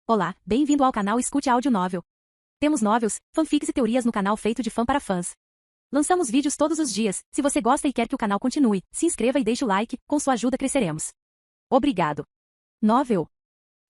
Olá, bem-vindo ao canal Escute Áudio Novel. Temos novels, fanfics e teorias no canal feito de fã para fãs. Lançamos vídeos todos os dias. Se você gosta e quer que o canal continue, se inscreva e deixe o like, com sua ajuda cresceremos. Obrigado. Novel.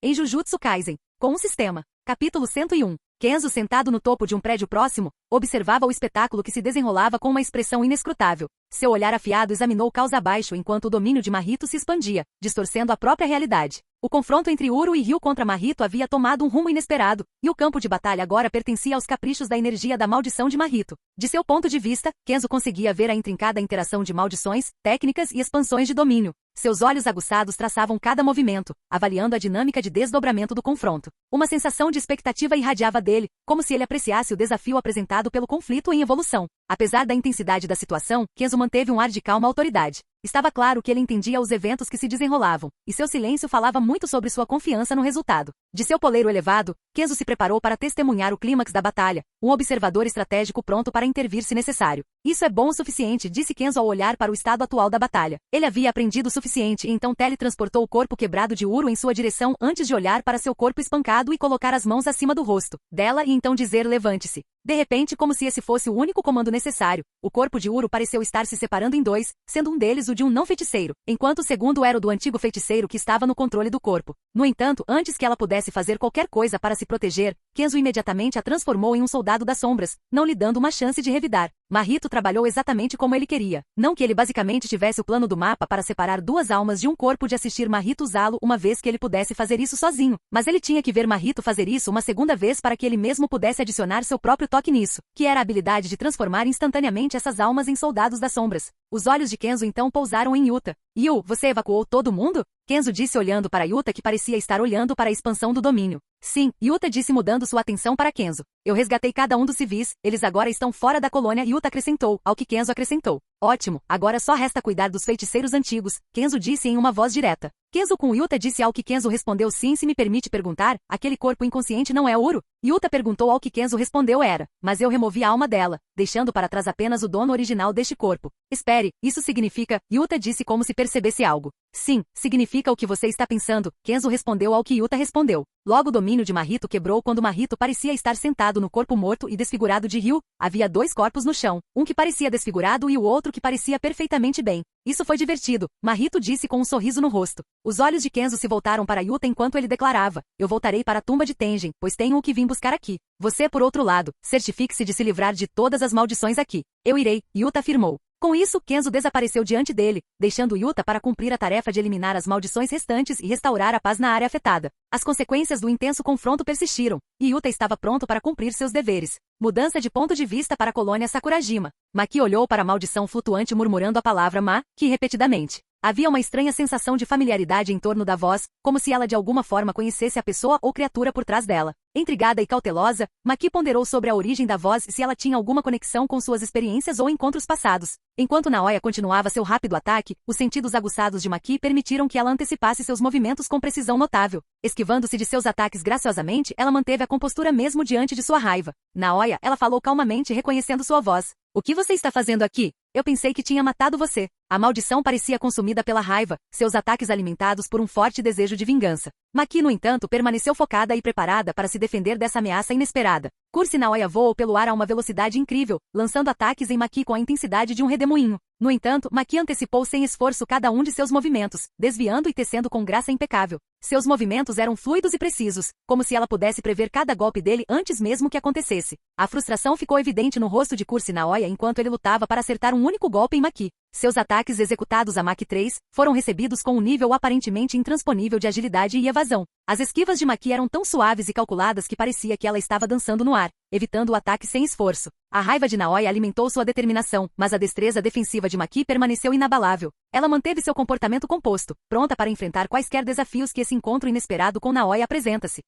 Em Jujutsu Kaisen, com um sistema. Capítulo 101. Kenzo, sentado no topo de um prédio próximo, observava o espetáculo que se desenrolava com uma expressão inescrutável. Seu olhar afiado examinou o caos abaixo enquanto o domínio de Mahito se expandia, distorcendo a própria realidade. O confronto entre Uro e Ryu contra Mahito havia tomado um rumo inesperado, e o campo de batalha agora pertencia aos caprichos da energia da maldição de Mahito. De seu ponto de vista, Kenzo conseguia ver a intrincada interação de maldições, técnicas e expansões de domínio. Seus olhos aguçados traçavam cada movimento, avaliando a dinâmica de desdobramento do confronto. Uma sensação de expectativa irradiava dele, como se ele apreciasse o desafio apresentado pelo conflito em evolução. Apesar da intensidade da situação, Kenzo manteve um ar de calma autoridade. Estava claro que ele entendia os eventos que se desenrolavam, e seu silêncio falava muito sobre sua confiança no resultado. De seu poleiro elevado, Kenzo se preparou para testemunhar o clímax da batalha, um observador estratégico pronto para intervir se necessário. Isso é bom o suficiente, disse Kenzo ao olhar para o estado atual da batalha. Ele havia aprendido o suficiente e então teletransportou o corpo quebrado de Uro em sua direção antes de olhar para seu corpo espancado e colocar as mãos acima do rosto dela e então dizer: levante-se. De repente, como se esse fosse o único comando necessário, o corpo de Uro pareceu estar se separando em dois, sendo um deles o de um não-feiticeiro, enquanto o segundo era o do antigo feiticeiro que estava no controle do corpo. No entanto, antes que ela pudesse fazer qualquer coisa para se proteger, Kenzo imediatamente a transformou em um soldado das sombras, não lhe dando uma chance de revidar. Mahito trabalhou exatamente como ele queria. Não que ele basicamente tivesse o plano do mapa para separar duas almas de um corpo de assistir Mahito usá-lo uma vez que ele pudesse fazer isso sozinho, mas ele tinha que ver Mahito fazer isso uma segunda vez para que ele mesmo pudesse adicionar seu próprio toque nisso, que era a habilidade de transformar instantaneamente essas almas em soldados das sombras. Os olhos de Kenzo então pousaram em Yuta. Yu, você evacuou todo mundo? Kenzo disse olhando para Yuta, que parecia estar olhando para a expansão do domínio. Sim, Yuta disse mudando sua atenção para Kenzo. Eu resgatei cada um dos civis, eles agora estão fora da colônia. Yuta acrescentou, ao que Kenzo acrescentou. Ótimo, agora só resta cuidar dos feiticeiros antigos, Kenzo disse em uma voz direta. Kenzo com Yuta disse ao que Kenzo respondeu sim. Se me permite perguntar, aquele corpo inconsciente não é Uro? Yuta perguntou ao que Kenzo respondeu era, mas eu removi a alma dela, deixando para trás apenas o dono original deste corpo. Espere, isso significa, Yuta disse como se percebesse algo. Sim, significa o que você está pensando, Kenzo respondeu ao que Yuta respondeu. Logo o domínio de Mahito quebrou quando Mahito parecia estar sentado no corpo morto e desfigurado de Ryu. Havia dois corpos no chão, um que parecia desfigurado e o outro que parecia perfeitamente bem. Isso foi divertido, Mahito disse com um sorriso no rosto. Os olhos de Kenzo se voltaram para Yuta enquanto ele declarava, eu voltarei para a tumba de Tengen, pois tenho o que vim buscar aqui. Você, por outro lado, certifique-se de se livrar de todas as maldições aqui. Eu irei, Yuta afirmou. Com isso, Kenzo desapareceu diante dele, deixando Yuta para cumprir a tarefa de eliminar as maldições restantes e restaurar a paz na área afetada. As consequências do intenso confronto persistiram, e Yuta estava pronto para cumprir seus deveres. Mudança de ponto de vista para a colônia Sakurajima. Maki olhou para a maldição flutuante murmurando a palavra Maki repetidamente. Havia uma estranha sensação de familiaridade em torno da voz, como se ela de alguma forma conhecesse a pessoa ou criatura por trás dela. Intrigada e cautelosa, Maki ponderou sobre a origem da voz e se ela tinha alguma conexão com suas experiências ou encontros passados. Enquanto Naoya continuava seu rápido ataque, os sentidos aguçados de Maki permitiram que ela antecipasse seus movimentos com precisão notável. Esquivando-se de seus ataques graciosamente, ela manteve a compostura mesmo diante de sua raiva. Naoya, ela falou calmamente reconhecendo sua voz. O que você está fazendo aqui? Eu pensei que tinha matado você. A maldição parecia consumida pela raiva, seus ataques alimentados por um forte desejo de vingança. Maki, no entanto, permaneceu focada e preparada para se defender dessa ameaça inesperada. Curse Naoya voou pelo ar a uma velocidade incrível, lançando ataques em Maki com a intensidade de um redemoinho. No entanto, Maki antecipou sem esforço cada um de seus movimentos, desviando e tecendo com graça impecável. Seus movimentos eram fluidos e precisos, como se ela pudesse prever cada golpe dele antes mesmo que acontecesse. A frustração ficou evidente no rosto de Curse Naoya enquanto ele lutava para acertar um único golpe em Maki. Seus ataques executados a Mach 3 foram recebidos com um nível aparentemente intransponível de agilidade e evasão. As esquivas de Maki eram tão suaves e calculadas que parecia que ela estava dançando no ar, evitando o ataque sem esforço. A raiva de Naoya alimentou sua determinação, mas a destreza defensiva de Maki permaneceu inabalável. Ela manteve seu comportamento composto, pronta para enfrentar quaisquer desafios que esse encontro inesperado com Naoya apresenta-se.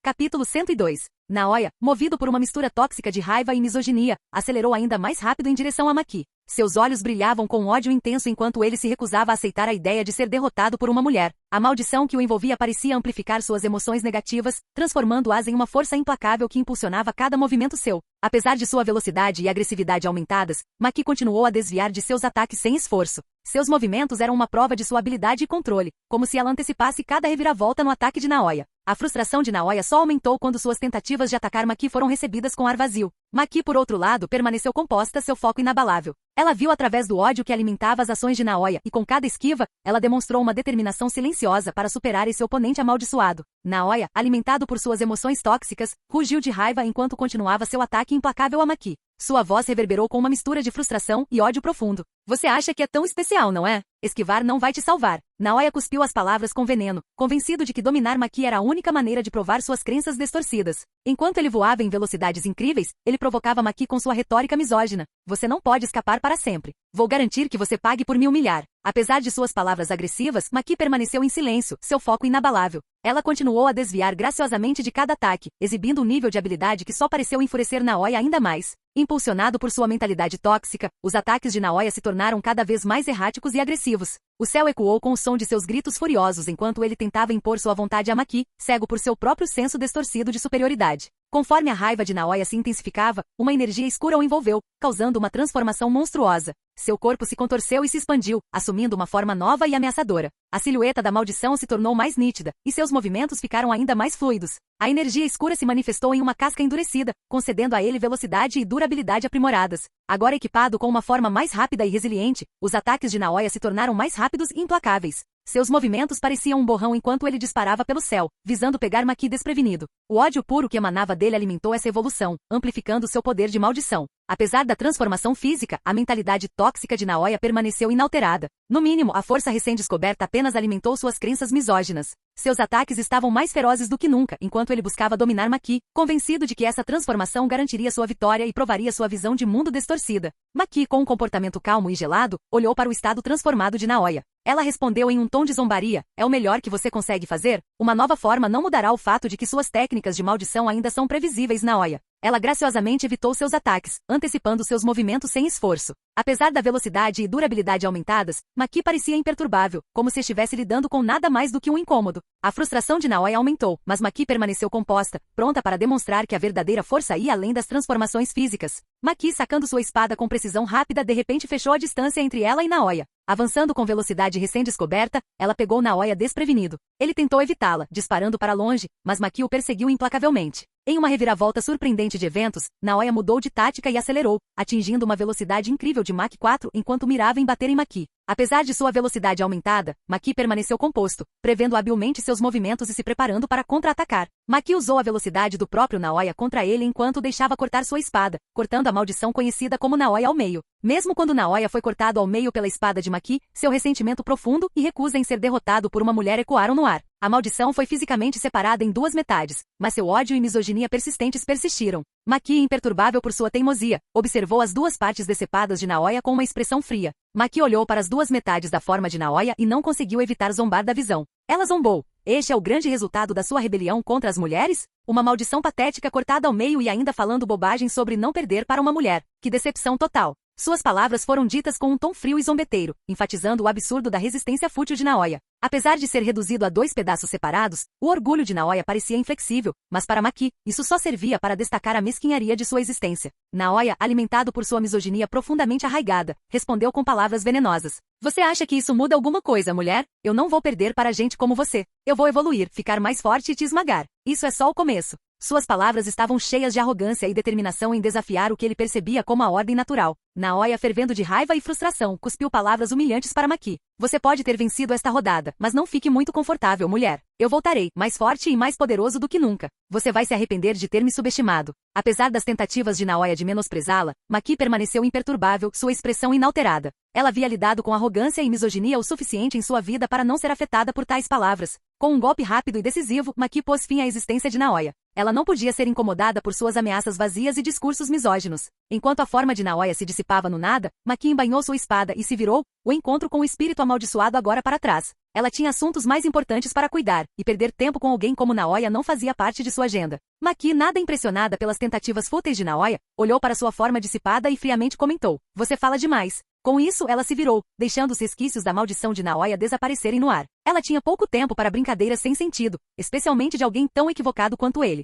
Capítulo 102. Naoya, movido por uma mistura tóxica de raiva e misoginia, acelerou ainda mais rápido em direção a Maki. Seus olhos brilhavam com ódio intenso enquanto ele se recusava a aceitar a ideia de ser derrotado por uma mulher. A maldição que o envolvia parecia amplificar suas emoções negativas, transformando-as em uma força implacável que impulsionava cada movimento seu. Apesar de sua velocidade e agressividade aumentadas, Maki continuou a desviar de seus ataques sem esforço. Seus movimentos eram uma prova de sua habilidade e controle, como se ela antecipasse cada reviravolta no ataque de Naoya. A frustração de Naoya só aumentou quando suas tentativas de atacar Maki foram recebidas com ar vazio. Maki, por outro lado, permaneceu composta, seu foco inabalável. Ela viu através do ódio que alimentava as ações de Naoya, e com cada esquiva, ela demonstrou uma determinação silenciosa para superar esse oponente amaldiçoado. Naoya, alimentado por suas emoções tóxicas, rugiu de raiva enquanto continuava seu ataque implacável a Maki. Sua voz reverberou com uma mistura de frustração e ódio profundo. Você acha que é tão especial, não é? Esquivar não vai te salvar. Naoya cuspiu as palavras com veneno, convencido de que dominar Maki era a única maneira de provar suas crenças distorcidas. Enquanto ele voava em velocidades incríveis, ele provocava Maki com sua retórica misógina. Você não pode escapar para sempre. Vou garantir que você pague por me humilhar. Apesar de suas palavras agressivas, Maki permaneceu em silêncio, seu foco inabalável. Ela continuou a desviar graciosamente de cada ataque, exibindo um nível de habilidade que só pareceu enfurecer Naoya ainda mais. Impulsionado por sua mentalidade tóxica, os ataques de Naoya se tornaram cada vez mais erráticos e agressivos. O céu ecoou com o som de seus gritos furiosos enquanto ele tentava impor sua vontade a Maki, cego por seu próprio senso distorcido de superioridade. Conforme a raiva de Naoya se intensificava, uma energia escura o envolveu, causando uma transformação monstruosa. Seu corpo se contorceu e se expandiu, assumindo uma forma nova e ameaçadora. A silhueta da maldição se tornou mais nítida, e seus movimentos ficaram ainda mais fluidos. A energia escura se manifestou em uma casca endurecida, concedendo a ele velocidade e durabilidade aprimoradas. Agora equipado com uma forma mais rápida e resiliente, os ataques de Naoya se tornaram mais rápidos e implacáveis. Seus movimentos pareciam um borrão enquanto ele disparava pelo céu, visando pegar Maki desprevenido. O ódio puro que emanava dele alimentou essa evolução, amplificando seu poder de maldição. Apesar da transformação física, a mentalidade tóxica de Naoya permaneceu inalterada. No mínimo, a força recém-descoberta apenas alimentou suas crenças misóginas. Seus ataques estavam mais ferozes do que nunca, enquanto ele buscava dominar Maki, convencido de que essa transformação garantiria sua vitória e provaria sua visão de mundo distorcida. Maki, com um comportamento calmo e gelado, olhou para o estado transformado de Naoya. Ela respondeu em um tom de zombaria: é o melhor que você consegue fazer? Uma nova forma não mudará o fato de que suas técnicas de maldição ainda são previsíveis, Naoya. Ela graciosamente evitou seus ataques, antecipando seus movimentos sem esforço. Apesar da velocidade e durabilidade aumentadas, Maki parecia imperturbável, como se estivesse lidando com nada mais do que um incômodo. A frustração de Naoya aumentou, mas Maki permaneceu composta, pronta para demonstrar que a verdadeira força ia além das transformações físicas. Maki, sacando sua espada com precisão rápida, de repente fechou a distância entre ela e Naoya. Avançando com velocidade recém-descoberta, ela pegou Naoya desprevenido. Ele tentou evitá-la, disparando para longe, mas Maki o perseguiu implacavelmente. Em uma reviravolta surpreendente de eventos, Naoya mudou de tática e acelerou, atingindo uma velocidade incrível de Mach 4 enquanto mirava em bater em Maki. Apesar de sua velocidade aumentada, Maki permaneceu composto, prevendo habilmente seus movimentos e se preparando para contra-atacar. Maki usou a velocidade do próprio Naoya contra ele enquanto deixava cortar sua espada, cortando a maldição conhecida como Naoya ao meio. Mesmo quando Naoya foi cortado ao meio pela espada de Maki, seu ressentimento profundo e recusa em ser derrotado por uma mulher ecoaram no ar. A maldição foi fisicamente separada em duas metades, mas seu ódio e misoginia persistentes persistiram. Maki, imperturbável por sua teimosia, observou as duas partes decepadas de Naoya com uma expressão fria. Maki olhou para as duas metades da forma de Naoya e não conseguiu evitar zombar da visão. Ela zombou. Este é o grande resultado da sua rebelião contra as mulheres? Uma maldição patética cortada ao meio e ainda falando bobagem sobre não perder para uma mulher. Que decepção total. Suas palavras foram ditas com um tom frio e zombeteiro, enfatizando o absurdo da resistência fútil de Naoya. Apesar de ser reduzido a dois pedaços separados, o orgulho de Naoya parecia inflexível, mas para Maki, isso só servia para destacar a mesquinharia de sua existência. Naoya, alimentado por sua misoginia profundamente arraigada, respondeu com palavras venenosas. Você acha que isso muda alguma coisa, mulher? Eu não vou perder para gente como você. Eu vou evoluir, ficar mais forte e te esmagar. Isso é só o começo. Suas palavras estavam cheias de arrogância e determinação em desafiar o que ele percebia como a ordem natural. Naoya, fervendo de raiva e frustração, cuspiu palavras humilhantes para Maki. Você pode ter vencido esta rodada, mas não fique muito confortável, mulher. Eu voltarei, mais forte e mais poderoso do que nunca. Você vai se arrepender de ter me subestimado. Apesar das tentativas de Naoya de menosprezá-la, Maki permaneceu imperturbável, sua expressão inalterada. Ela havia lidado com arrogância e misoginia o suficiente em sua vida para não ser afetada por tais palavras. Com um golpe rápido e decisivo, Maki pôs fim à existência de Naoya. Ela não podia ser incomodada por suas ameaças vazias e discursos misóginos. Enquanto a forma de Naoya se dissipava no nada, Maki embainhou sua espada e se virou, o encontro com o espírito amaldiçoado agora para trás. Ela tinha assuntos mais importantes para cuidar, e perder tempo com alguém como Naoya não fazia parte de sua agenda. Maki, nada impressionada pelas tentativas fúteis de Naoya, olhou para sua forma dissipada e friamente comentou: "Você fala demais." Com isso, ela se virou, deixando os resquícios da maldição de Naoya desaparecerem no ar. Ela tinha pouco tempo para brincadeiras sem sentido, especialmente de alguém tão equivocado quanto ele.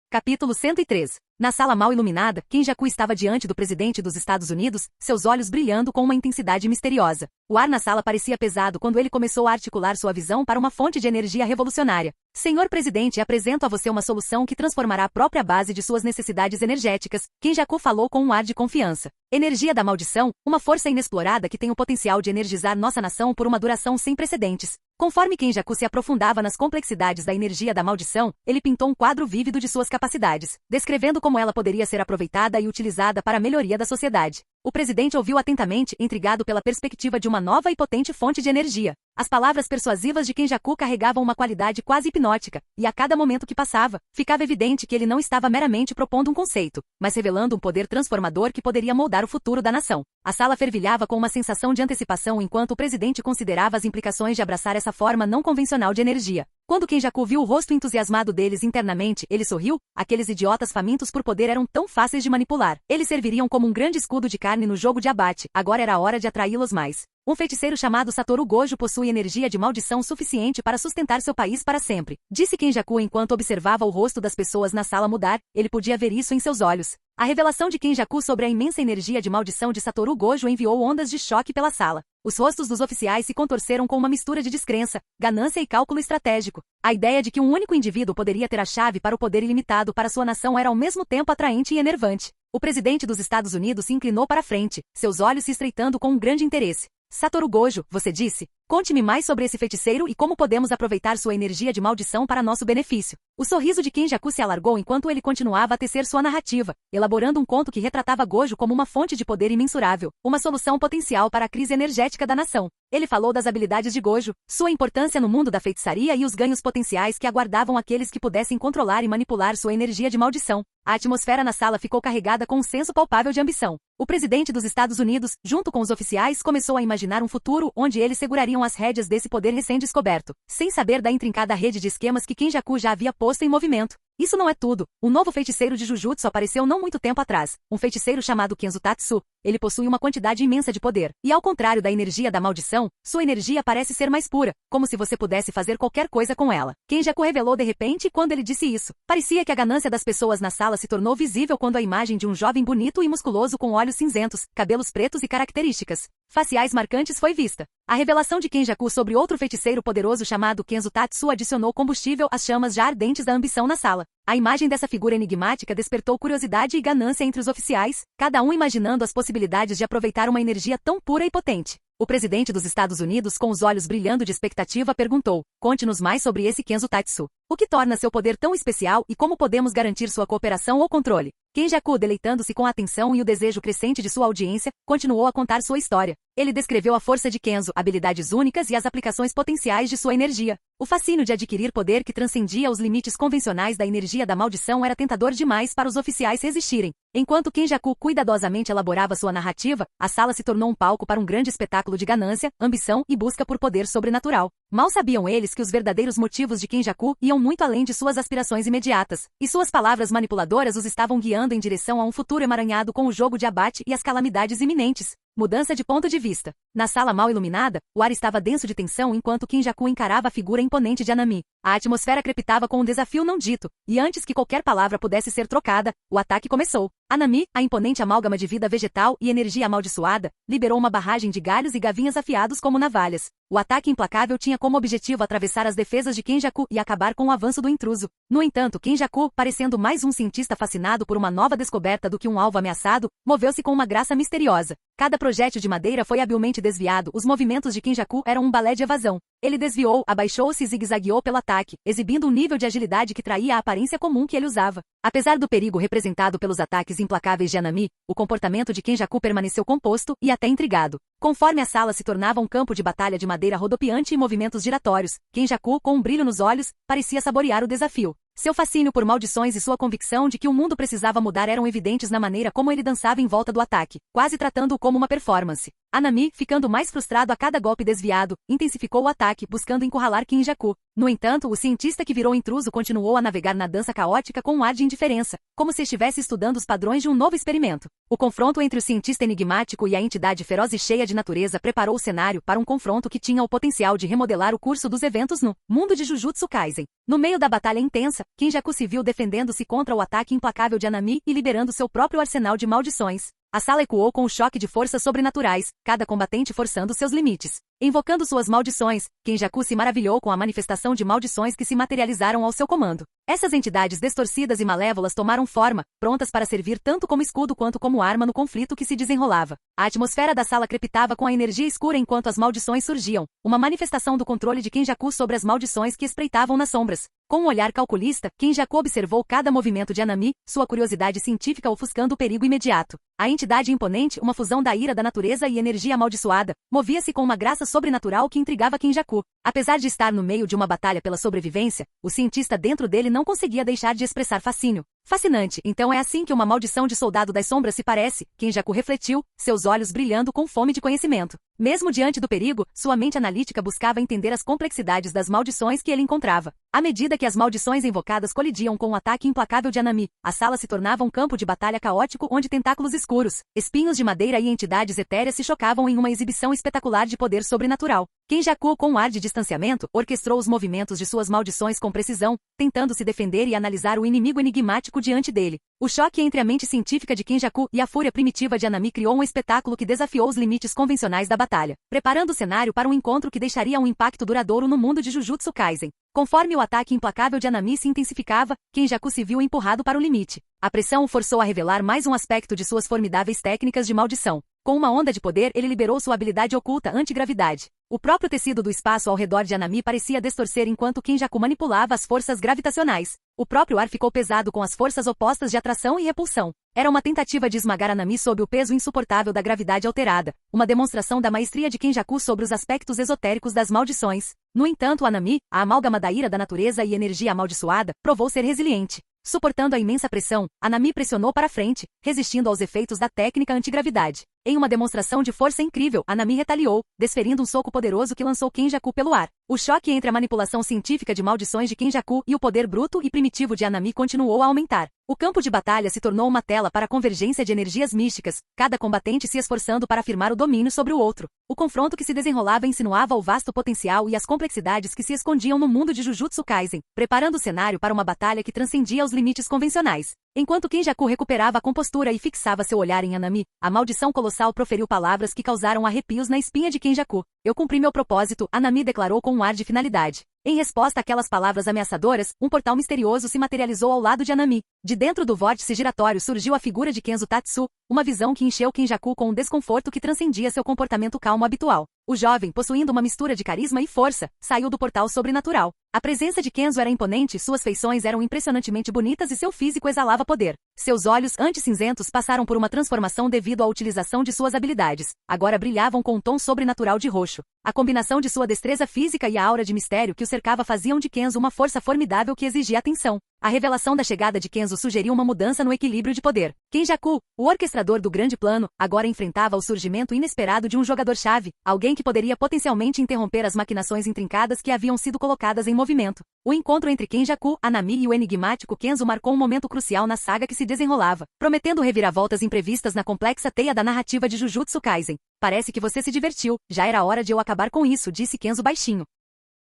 Capítulo 103. Na sala mal iluminada, Kenjaku estava diante do presidente dos Estados Unidos, seus olhos brilhando com uma intensidade misteriosa. O ar na sala parecia pesado quando ele começou a articular sua visão para uma fonte de energia revolucionária. Senhor presidente, apresento a você uma solução que transformará a própria base de suas necessidades energéticas. Kenjaku falou com um ar de confiança. Energia da maldição, uma força inexplorada que tem o potencial de energizar nossa nação por uma duração sem precedentes. Conforme Kenjaku se aprofundava nas complexidades da energia da maldição, ele pintou um quadro vívido de suas capacidades, descrevendo como ela poderia ser aproveitada e utilizada para a melhoria da sociedade. O presidente ouviu atentamente, intrigado pela perspectiva de uma nova e potente fonte de energia. As palavras persuasivas de Kenjaku carregavam uma qualidade quase hipnótica, e a cada momento que passava, ficava evidente que ele não estava meramente propondo um conceito, mas revelando um poder transformador que poderia moldar o futuro da nação. A sala fervilhava com uma sensação de antecipação enquanto o presidente considerava as implicações de abraçar essa forma não convencional de energia. Quando Kenjaku viu o rosto entusiasmado deles internamente, ele sorriu. Aqueles idiotas famintos por poder eram tão fáceis de manipular. Eles serviriam como um grande escudo de carne no jogo de abate. Agora era a hora de atraí-los mais. Um feiticeiro chamado Satoru Gojo possui energia de maldição suficiente para sustentar seu país para sempre, disse Kenjaku enquanto observava o rosto das pessoas na sala mudar. Ele podia ver isso em seus olhos. A revelação de Kenjaku sobre a imensa energia de maldição de Satoru Gojo enviou ondas de choque pela sala. Os rostos dos oficiais se contorceram com uma mistura de descrença, ganância e cálculo estratégico. A ideia de que um único indivíduo poderia ter a chave para o poder ilimitado para sua nação era ao mesmo tempo atraente e enervante. O presidente dos Estados Unidos se inclinou para a frente, seus olhos se estreitando com um grande interesse. Satoru Gojo, você disse? Conte-me mais sobre esse feiticeiro e como podemos aproveitar sua energia de maldição para nosso benefício. O sorriso de Kenjaku se alargou enquanto ele continuava a tecer sua narrativa, elaborando um conto que retratava Gojo como uma fonte de poder imensurável, uma solução potencial para a crise energética da nação. Ele falou das habilidades de Gojo, sua importância no mundo da feitiçaria e os ganhos potenciais que aguardavam aqueles que pudessem controlar e manipular sua energia de maldição. A atmosfera na sala ficou carregada com um senso palpável de ambição. O presidente dos Estados Unidos, junto com os oficiais, começou a imaginar um futuro onde eles segurariam as rédeas desse poder recém-descoberto, sem saber da intrincada rede de esquemas que Kenjaku já havia posto em movimento. Isso não é tudo. Um novo feiticeiro de Jujutsu apareceu não muito tempo atrás, um feiticeiro chamado Kenzo Tatsu. Ele possui uma quantidade imensa de poder, e ao contrário da energia da maldição, sua energia parece ser mais pura, como se você pudesse fazer qualquer coisa com ela. Kenjaku revelou de repente quando ele disse isso. Parecia que a ganância das pessoas na sala se tornou visível quando a imagem de um jovem bonito e musculoso com olhos cinzentos, cabelos pretos e características faciais marcantes foi vista. A revelação de Kenjaku sobre outro feiticeiro poderoso chamado Kenzo Tatsu adicionou combustível às chamas já ardentes da ambição na sala. A imagem dessa figura enigmática despertou curiosidade e ganância entre os oficiais, cada um imaginando as possibilidades de aproveitar uma energia tão pura e potente. O presidente dos Estados Unidos, com os olhos brilhando de expectativa, perguntou: conte-nos mais sobre esse Kenzo Tatsu. O que torna seu poder tão especial e como podemos garantir sua cooperação ou controle? Kenjaku, deleitando-se com a atenção e o desejo crescente de sua audiência, continuou a contar sua história. Ele descreveu a força de Kenzo, habilidades únicas e as aplicações potenciais de sua energia. O fascínio de adquirir poder que transcendia os limites convencionais da energia da maldição era tentador demais para os oficiais resistirem. Enquanto Kenjaku cuidadosamente elaborava sua narrativa, a sala se tornou um palco para um grande espetáculo de ganância, ambição e busca por poder sobrenatural. Mal sabiam eles que os verdadeiros motivos de Kenjaku iam muito além de suas aspirações imediatas, e suas palavras manipuladoras os estavam guiando em direção a um futuro emaranhado com o jogo de abate e as calamidades iminentes. Mudança de ponto de vista. Na sala mal iluminada, o ar estava denso de tensão enquanto Kenjaku encarava a figura imponente de Anami. A atmosfera crepitava com um desafio não dito, e antes que qualquer palavra pudesse ser trocada, o ataque começou. Anami, a imponente amálgama de vida vegetal e energia amaldiçoada, liberou uma barragem de galhos e gavinhas afiados como navalhas. O ataque implacável tinha como objetivo atravessar as defesas de Kenjaku e acabar com o avanço do intruso. No entanto, Kenjaku, parecendo mais um cientista fascinado por uma nova descoberta do que um alvo ameaçado, moveu-se com uma graça misteriosa. Cada projétil de madeira foi habilmente desviado. Os movimentos de Kenjaku eram um balé de evasão. Ele desviou, abaixou-se e zigue-zagueou pelo ataque, exibindo um nível de agilidade que traía a aparência comum que ele usava. Apesar do perigo representado pelos ataques implacáveis de Anami, o comportamento de Kenjaku permaneceu composto e até intrigado. Conforme a sala se tornava um campo de batalha de madeira rodopiante e movimentos giratórios, Kenjaku, com um brilho nos olhos, parecia saborear o desafio. Seu fascínio por maldições e sua convicção de que o mundo precisava mudar eram evidentes na maneira como ele dançava em volta do ataque, quase tratando-o como uma performance. Anami, ficando mais frustrado a cada golpe desviado, intensificou o ataque, buscando encurralar Kinjaku. No entanto, o cientista que virou intruso continuou a navegar na dança caótica com um ar de indiferença, como se estivesse estudando os padrões de um novo experimento. O confronto entre o cientista enigmático e a entidade feroz e cheia de natureza preparou o cenário para um confronto que tinha o potencial de remodelar o curso dos eventos no mundo de Jujutsu Kaisen. No meio da batalha intensa, Kinjaku se viu defendendo-se contra o ataque implacável de Anami e liberando seu próprio arsenal de maldições. A sala ecoou com o choque de forças sobrenaturais, cada combatente forçando seus limites. Invocando suas maldições, Kinjaku se maravilhou com a manifestação de maldições que se materializaram ao seu comando. Essas entidades distorcidas e malévolas tomaram forma, prontas para servir tanto como escudo quanto como arma no conflito que se desenrolava. A atmosfera da sala crepitava com a energia escura enquanto as maldições surgiam, uma manifestação do controle de Kinjaku sobre as maldições que espreitavam nas sombras. Com um olhar calculista, Kinjaku observou cada movimento de Anami, sua curiosidade científica ofuscando o perigo imediato. A entidade imponente, uma fusão da ira da natureza e energia amaldiçoada, movia-se com uma graça sobrenatural que intrigava Kinjaku. Apesar de estar no meio de uma batalha pela sobrevivência, o cientista dentro dele não conseguia deixar de expressar fascínio. Fascinante, então é assim que uma maldição de soldado das sombras se parece, Kinjaku refletiu, seus olhos brilhando com fome de conhecimento. Mesmo diante do perigo, sua mente analítica buscava entender as complexidades das maldições que ele encontrava. À medida que as maldições invocadas colidiam com o ataque implacável de Anami, a sala se tornava um campo de batalha caótico onde tentáculos escuros, espinhos de madeira e entidades etéreas se chocavam em uma exibição espetacular de poder sobrenatural. Kinjaku, com um ar de distanciamento, orquestrou os movimentos de suas maldições com precisão, tentando se defender e analisar o inimigo enigmático diante dele. O choque entre a mente científica de Kinjaku e a fúria primitiva de Anami criou um espetáculo que desafiou os limites convencionais da batalha, preparando o cenário para um encontro que deixaria um impacto duradouro no mundo de Jujutsu Kaisen. Conforme o ataque implacável de Anami se intensificava, Kinjaku se viu empurrado para o limite. A pressão o forçou a revelar mais um aspecto de suas formidáveis técnicas de maldição. Com uma onda de poder, ele liberou sua habilidade oculta antigravidade. O próprio tecido do espaço ao redor de Anami parecia distorcer enquanto Kinjaku manipulava as forças gravitacionais. O próprio ar ficou pesado com as forças opostas de atração e repulsão. Era uma tentativa de esmagar Anami sob o peso insuportável da gravidade alterada, uma demonstração da maestria de Kinjaku sobre os aspectos esotéricos das maldições. No entanto, Anami, a amálgama da ira da natureza e energia amaldiçoada, provou ser resiliente. Suportando a imensa pressão, Anami pressionou para frente, resistindo aos efeitos da técnica antigravidade. Em uma demonstração de força incrível, Anami retaliou, desferindo um soco poderoso que lançou Kinjaku pelo ar. O choque entre a manipulação científica de maldições de Kinjaku e o poder bruto e primitivo de Anami continuou a aumentar. O campo de batalha se tornou uma tela para a convergência de energias místicas, cada combatente se esforçando para afirmar o domínio sobre o outro. O confronto que se desenrolava insinuava o vasto potencial e as complexidades que se escondiam no mundo de Jujutsu Kaisen, preparando o cenário para uma batalha que transcendia os limites convencionais. Enquanto Kinjaku recuperava a compostura e fixava seu olhar em Anami, a maldição colossal proferiu palavras que causaram arrepios na espinha de Kinjaku. Eu cumpri meu propósito, Anami declarou com um ar de finalidade. Em resposta àquelas palavras ameaçadoras, um portal misterioso se materializou ao lado de Anami. De dentro do vórtice giratório surgiu a figura de Kenzo Tatsu, uma visão que encheu Kinjaku com um desconforto que transcendia seu comportamento calmo habitual. O jovem, possuindo uma mistura de carisma e força, saiu do portal sobrenatural. A presença de Kenzo era imponente, suas feições eram impressionantemente bonitas e seu físico exalava poder. Seus olhos, antes cinzentos, passaram por uma transformação devido à utilização de suas habilidades. Agora brilhavam com um tom sobrenatural de roxo. A combinação de sua destreza física e a aura de mistério que o cercava faziam de Kenzo uma força formidável que exigia atenção. A revelação da chegada de Kenzo sugeriu uma mudança no equilíbrio de poder. Kinjaku, o orquestrador do grande plano, agora enfrentava o surgimento inesperado de um jogador-chave, alguém que poderia potencialmente interromper as maquinações intrincadas que haviam sido colocadas em movimento. O encontro entre Kinjaku, Anami e o enigmático Kenzo marcou um momento crucial na saga que se desenrolava, prometendo reviravoltas imprevistas na complexa teia da narrativa de Jujutsu Kaisen. Parece que você se divertiu, já era hora de eu acabar com isso, disse Kenzo baixinho.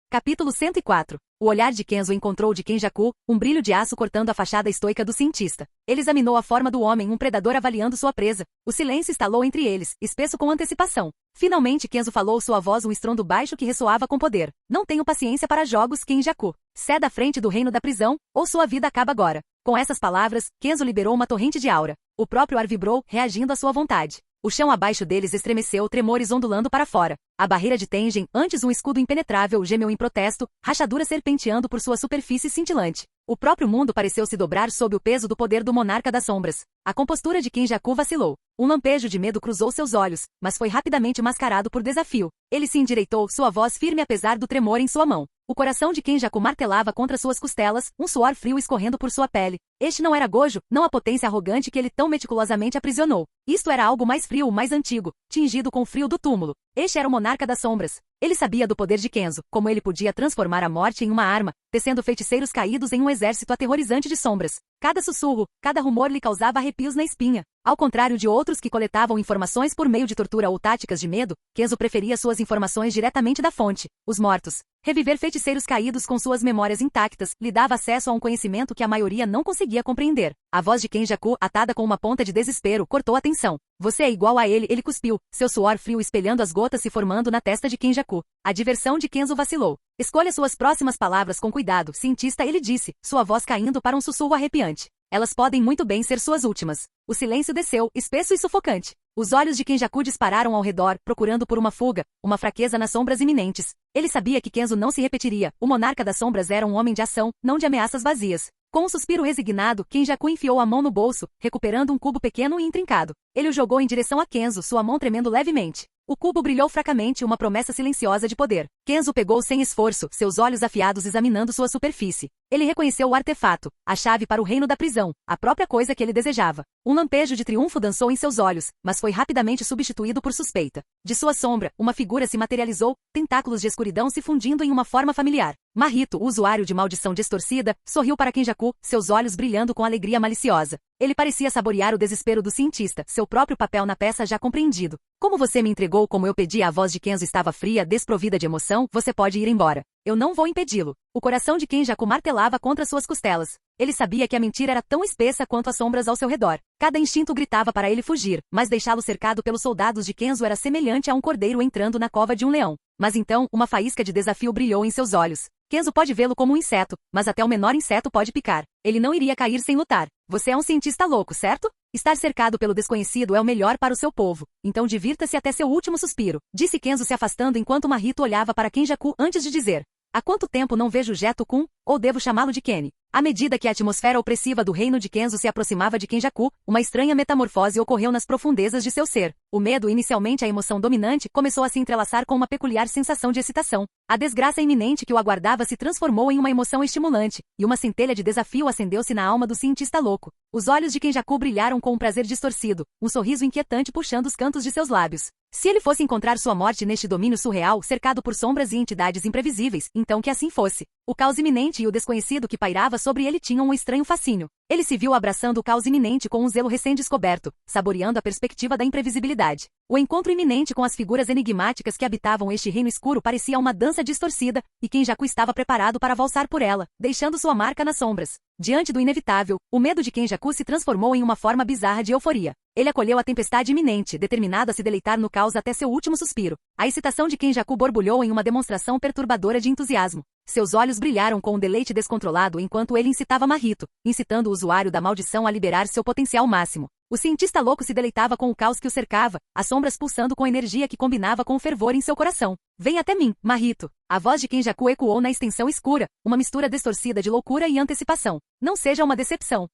Capítulo 104. O olhar de Kenzo encontrou de Kinjaku, um brilho de aço cortando a fachada estoica do cientista. Ele examinou a forma do homem, um predador avaliando sua presa. O silêncio estalou entre eles, espesso com antecipação. Finalmente Kenzo falou, sua voz um estrondo baixo que ressoava com poder. Não tenho paciência para jogos, Kinjaku. Ceda à frente do reino da prisão, ou sua vida acaba agora. Com essas palavras, Kenzo liberou uma torrente de aura. O próprio ar vibrou, reagindo à sua vontade. O chão abaixo deles estremeceu, tremores ondulando para fora. A barreira de Tengen, antes um escudo impenetrável, gemeu em protesto, rachaduras serpenteando por sua superfície cintilante. O próprio mundo pareceu se dobrar sob o peso do poder do monarca das sombras. A compostura de Kinjaku vacilou. Um lampejo de medo cruzou seus olhos, mas foi rapidamente mascarado por desafio. Ele se endireitou, sua voz firme apesar do tremor em sua mão. O coração de Kenjaku martelava contra suas costelas, um suor frio escorrendo por sua pele. Este não era Gojo, não a potência arrogante que ele tão meticulosamente aprisionou. Isto era algo mais frio, mais antigo, tingido com o frio do túmulo. Este era o monarca das sombras. Ele sabia do poder de Kenzo, como ele podia transformar a morte em uma arma, tecendo feiticeiros caídos em um exército aterrorizante de sombras. Cada sussurro, cada rumor lhe causava arrepios na espinha. Ao contrário de outros que coletavam informações por meio de tortura ou táticas de medo, Kenzo preferia suas informações diretamente da fonte, os mortos. Reviver feiticeiros caídos com suas memórias intactas lhe dava acesso a um conhecimento que a maioria não conseguia compreender. A voz de Kenjaku, atada com uma ponta de desespero, cortou a tensão. Você é igual a ele cuspiu, seu suor frio espelhando as gotas se formando na testa de Kenjaku. A diversão de Kenzo vacilou. Escolha suas próximas palavras com cuidado, cientista, ele disse, sua voz caindo para um sussurro arrepiante. Elas podem muito bem ser suas últimas. O silêncio desceu, espesso e sufocante. Os olhos de Kenjaku dispararam ao redor, procurando por uma fuga, uma fraqueza nas sombras iminentes. Ele sabia que Kenzo não se repetiria. O monarca das sombras era um homem de ação, não de ameaças vazias. Com um suspiro resignado, Kenjaku enfiou a mão no bolso, recuperando um cubo pequeno e intrincado. Ele o jogou em direção a Kenzo, sua mão tremendo levemente. O cubo brilhou fracamente, uma promessa silenciosa de poder. Kenzo pegou sem esforço, seus olhos afiados examinando sua superfície. Ele reconheceu o artefato, a chave para o reino da prisão, a própria coisa que ele desejava. Um lampejo de triunfo dançou em seus olhos, mas foi rapidamente substituído por suspeita. De sua sombra, uma figura se materializou, tentáculos de escuridão se fundindo em uma forma familiar. Mahito, o usuário de maldição distorcida, sorriu para Kenjaku, seus olhos brilhando com alegria maliciosa. Ele parecia saborear o desespero do cientista, seu próprio papel na peça já compreendido. Como você me entregou como eu pedi, a voz de Kenzo estava fria, desprovida de emoção, você pode ir embora. Eu não vou impedi-lo. O coração de Kenjaku martelava contra suas costelas. Ele sabia que a mentira era tão espessa quanto as sombras ao seu redor. Cada instinto gritava para ele fugir, mas deixá-lo cercado pelos soldados de Kenzo era semelhante a um cordeiro entrando na cova de um leão. Mas então, uma faísca de desafio brilhou em seus olhos. Kenzo pode vê-lo como um inseto, mas até o menor inseto pode picar. Ele não iria cair sem lutar. Você é um cientista louco, certo? Estar cercado pelo desconhecido é o melhor para o seu povo. Então divirta-se até seu último suspiro, disse Kenzo se afastando enquanto Mahito olhava para Kenjaku antes de dizer. Há quanto tempo não vejo Jeto-kun, ou devo chamá-lo de Kenny? À medida que a atmosfera opressiva do reino de Kenzo se aproximava de Kenjaku, uma estranha metamorfose ocorreu nas profundezas de seu ser. O medo, inicialmente a emoção dominante, começou a se entrelaçar com uma peculiar sensação de excitação. A desgraça iminente que o aguardava se transformou em uma emoção estimulante, e uma centelha de desafio acendeu-se na alma do cientista louco. Os olhos de Kenjaku brilharam com um prazer distorcido, um sorriso inquietante puxando os cantos de seus lábios. Se ele fosse encontrar sua morte neste domínio surreal, cercado por sombras e entidades imprevisíveis, então que assim fosse. O caos iminente e o desconhecido que pairava sobre ele tinham um estranho fascínio. Ele se viu abraçando o caos iminente com um zelo recém-descoberto, saboreando a perspectiva da imprevisibilidade. O encontro iminente com as figuras enigmáticas que habitavam este reino escuro parecia uma dança distorcida, e Kenjaku estava preparado para valsar por ela, deixando sua marca nas sombras. Diante do inevitável, o medo de Kenjaku se transformou em uma forma bizarra de euforia. Ele acolheu a tempestade iminente, determinado a se deleitar no caos até seu último suspiro. A excitação de Kenjaku borbulhou em uma demonstração perturbadora de entusiasmo. Seus olhos brilharam com um deleite descontrolado enquanto ele incitava Mahito, incitando o usuário da maldição a liberar seu potencial máximo. O cientista louco se deleitava com o caos que o cercava, as sombras pulsando com energia que combinava com o fervor em seu coração. Vem até mim, Mahito. A voz de Kenjaku ecoou na extensão escura, uma mistura distorcida de loucura e antecipação. Não seja uma decepção.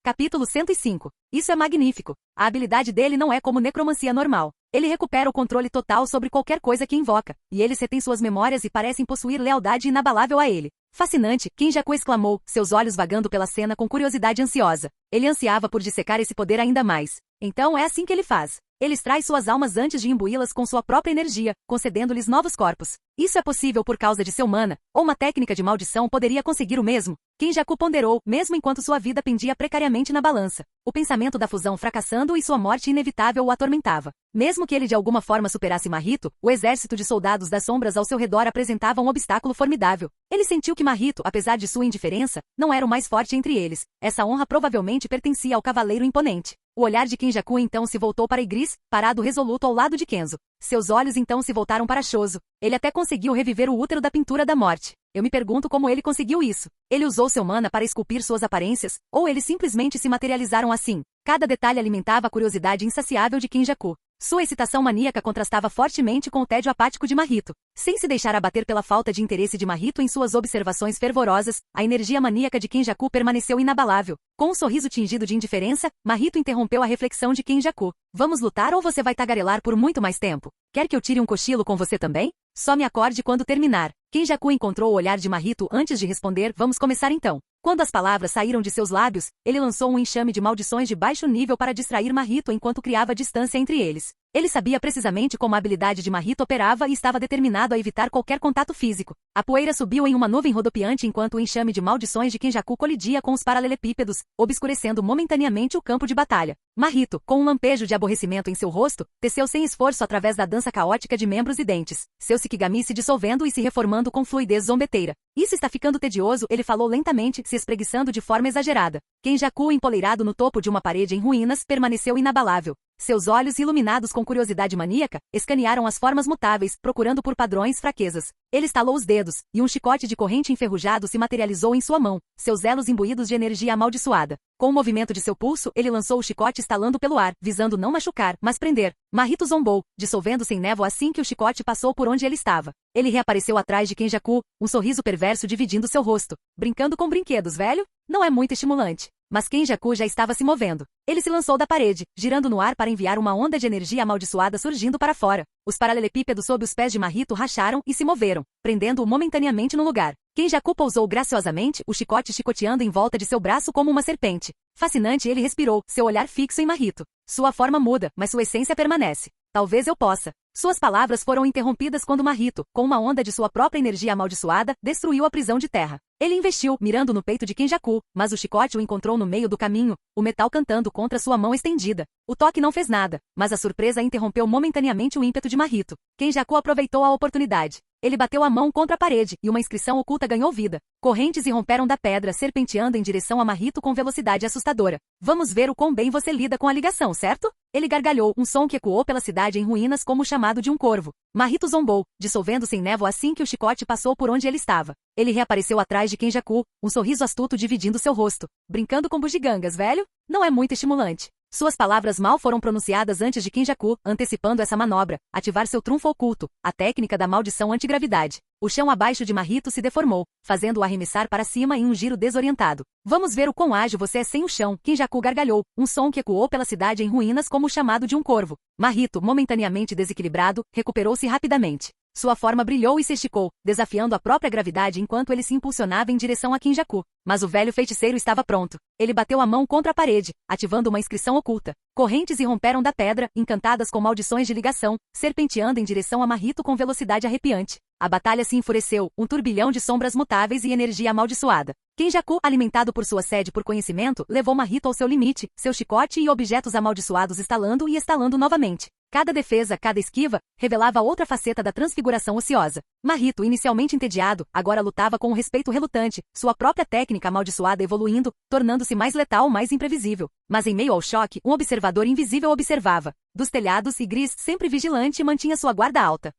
Capítulo 105. Isso é magnífico. A habilidade dele não é como necromancia normal. Ele recupera o controle total sobre qualquer coisa que invoca, e eles retêm suas memórias e parecem possuir lealdade inabalável a ele. Fascinante, Kenjaku exclamou, seus olhos vagando pela cena com curiosidade ansiosa. Ele ansiava por dissecar esse poder ainda mais. Então é assim que ele faz. Ele extrai suas almas antes de imbuí-las com sua própria energia, concedendo-lhes novos corpos. Isso é possível por causa de seu mana, ou uma técnica de maldição poderia conseguir o mesmo? Kenjaku ponderou, mesmo enquanto sua vida pendia precariamente na balança. O pensamento da fusão fracassando e sua morte inevitável o atormentava. Mesmo que ele de alguma forma superasse Mahito, o exército de soldados das sombras ao seu redor apresentava um obstáculo formidável. Ele sentiu que Mahito, apesar de sua indiferença, não era o mais forte entre eles. Essa honra provavelmente pertencia ao cavaleiro imponente. O olhar de Kenjaku então se voltou para Igris, parado resoluto ao lado de Kenzo. Seus olhos então se voltaram para Shozo. Ele até conseguiu reviver o útero da pintura da morte. Eu me pergunto como ele conseguiu isso. Ele usou seu mana para esculpir suas aparências, ou eles simplesmente se materializaram assim? Cada detalhe alimentava a curiosidade insaciável de Kenjaku. Sua excitação maníaca contrastava fortemente com o tédio apático de Mahito. Sem se deixar abater pela falta de interesse de Mahito em suas observações fervorosas, a energia maníaca de Kenjaku permaneceu inabalável. Com um sorriso tingido de indiferença, Mahito interrompeu a reflexão de Kenjaku. Vamos lutar ou você vai tagarelar por muito mais tempo? Quer que eu tire um cochilo com você também? Só me acorde quando terminar. Kenjaku encontrou o olhar de Mahito antes de responder, vamos começar então. Quando as palavras saíram de seus lábios, ele lançou um enxame de maldições de baixo nível para distrair Mahito enquanto criava distância entre eles. Ele sabia precisamente como a habilidade de Mahito operava e estava determinado a evitar qualquer contato físico. A poeira subiu em uma nuvem rodopiante enquanto o enxame de maldições de Kenjaku colidia com os paralelepípedos, obscurecendo momentaneamente o campo de batalha. Mahito, com um lampejo de aborrecimento em seu rosto, teceu sem esforço através da dança caótica de membros e dentes, seu Shikigami se dissolvendo e se reformando com fluidez zombeteira. Isso está ficando tedioso, ele falou lentamente, se espreguiçando de forma exagerada. Kenjaku, empoleirado no topo de uma parede em ruínas, permaneceu inabalável. Seus olhos, iluminados com curiosidade maníaca, escanearam as formas mutáveis, procurando por padrões, fraquezas. Ele estalou os dedos, e um chicote de corrente enferrujado se materializou em sua mão, seus elos imbuídos de energia amaldiçoada. Com o movimento de seu pulso, ele lançou o chicote estalando pelo ar, visando não machucar, mas prender. Mahito zombou, dissolvendo-se em névoa assim que o chicote passou por onde ele estava. Ele reapareceu atrás de Kenjaku, um sorriso perverso dividindo seu rosto. Brincando com brinquedos, velho? Não é muito estimulante. Mas Kenjaku já estava se movendo. Ele se lançou da parede, girando no ar para enviar uma onda de energia amaldiçoada surgindo para fora. Os paralelepípedos sob os pés de Mahito racharam e se moveram, prendendo-o momentaneamente no lugar. Kenjaku pousou graciosamente, o chicote chicoteando em volta de seu braço como uma serpente. Fascinante, ele respirou, seu olhar fixo em Mahito. Sua forma muda, mas sua essência permanece. Talvez eu possa. Suas palavras foram interrompidas quando Mahito, com uma onda de sua própria energia amaldiçoada, destruiu a prisão de terra. Ele investiu, mirando no peito de Kenjaku, mas o chicote o encontrou no meio do caminho, o metal cantando contra sua mão estendida. O toque não fez nada, mas a surpresa interrompeu momentaneamente o ímpeto de Mahito. Kenjaku aproveitou a oportunidade. Ele bateu a mão contra a parede, e uma inscrição oculta ganhou vida. Correntes irromperam da pedra, serpenteando em direção a Mahito com velocidade assustadora. Vamos ver o quão bem você lida com a ligação, certo? Ele gargalhou, um som que ecoou pela cidade em ruínas como o chamado de um corvo. Mahito zombou, dissolvendo-se em névoa assim que o chicote passou por onde ele estava. Ele reapareceu atrás de Kenjaku, um sorriso astuto dividindo seu rosto. Brincando com bugigangas, velho? Não é muito estimulante. Suas palavras mal foram pronunciadas antes de Kenjaku, antecipando essa manobra, ativar seu trunfo oculto, a técnica da maldição antigravidade. O chão abaixo de Mahito se deformou, fazendo-o arremessar para cima em um giro desorientado. Vamos ver o quão ágil você é sem o chão, Kenjaku gargalhou, um som que ecoou pela cidade em ruínas como o chamado de um corvo. Mahito, momentaneamente desequilibrado, recuperou-se rapidamente. Sua forma brilhou e se esticou, desafiando a própria gravidade enquanto ele se impulsionava em direção a Kenjaku. Mas o velho feiticeiro estava pronto. Ele bateu a mão contra a parede, ativando uma inscrição oculta. Correntes irromperam da pedra, encantadas com maldições de ligação, serpenteando em direção a Mahito com velocidade arrepiante. A batalha se enfureceu, um turbilhão de sombras mutáveis e energia amaldiçoada. Kenjaku, alimentado por sua sede por conhecimento, levou Mahito ao seu limite, seu chicote e objetos amaldiçoados estalando e estalando novamente. Cada defesa, cada esquiva, revelava outra faceta da transfiguração ociosa. Mahito, inicialmente entediado, agora lutava com um respeito relutante, sua própria técnica amaldiçoada evoluindo, tornando-se mais letal, mais imprevisível. Mas em meio ao choque, um observador invisível observava. Dos telhados, Igris, sempre vigilante, mantinha sua guarda alta.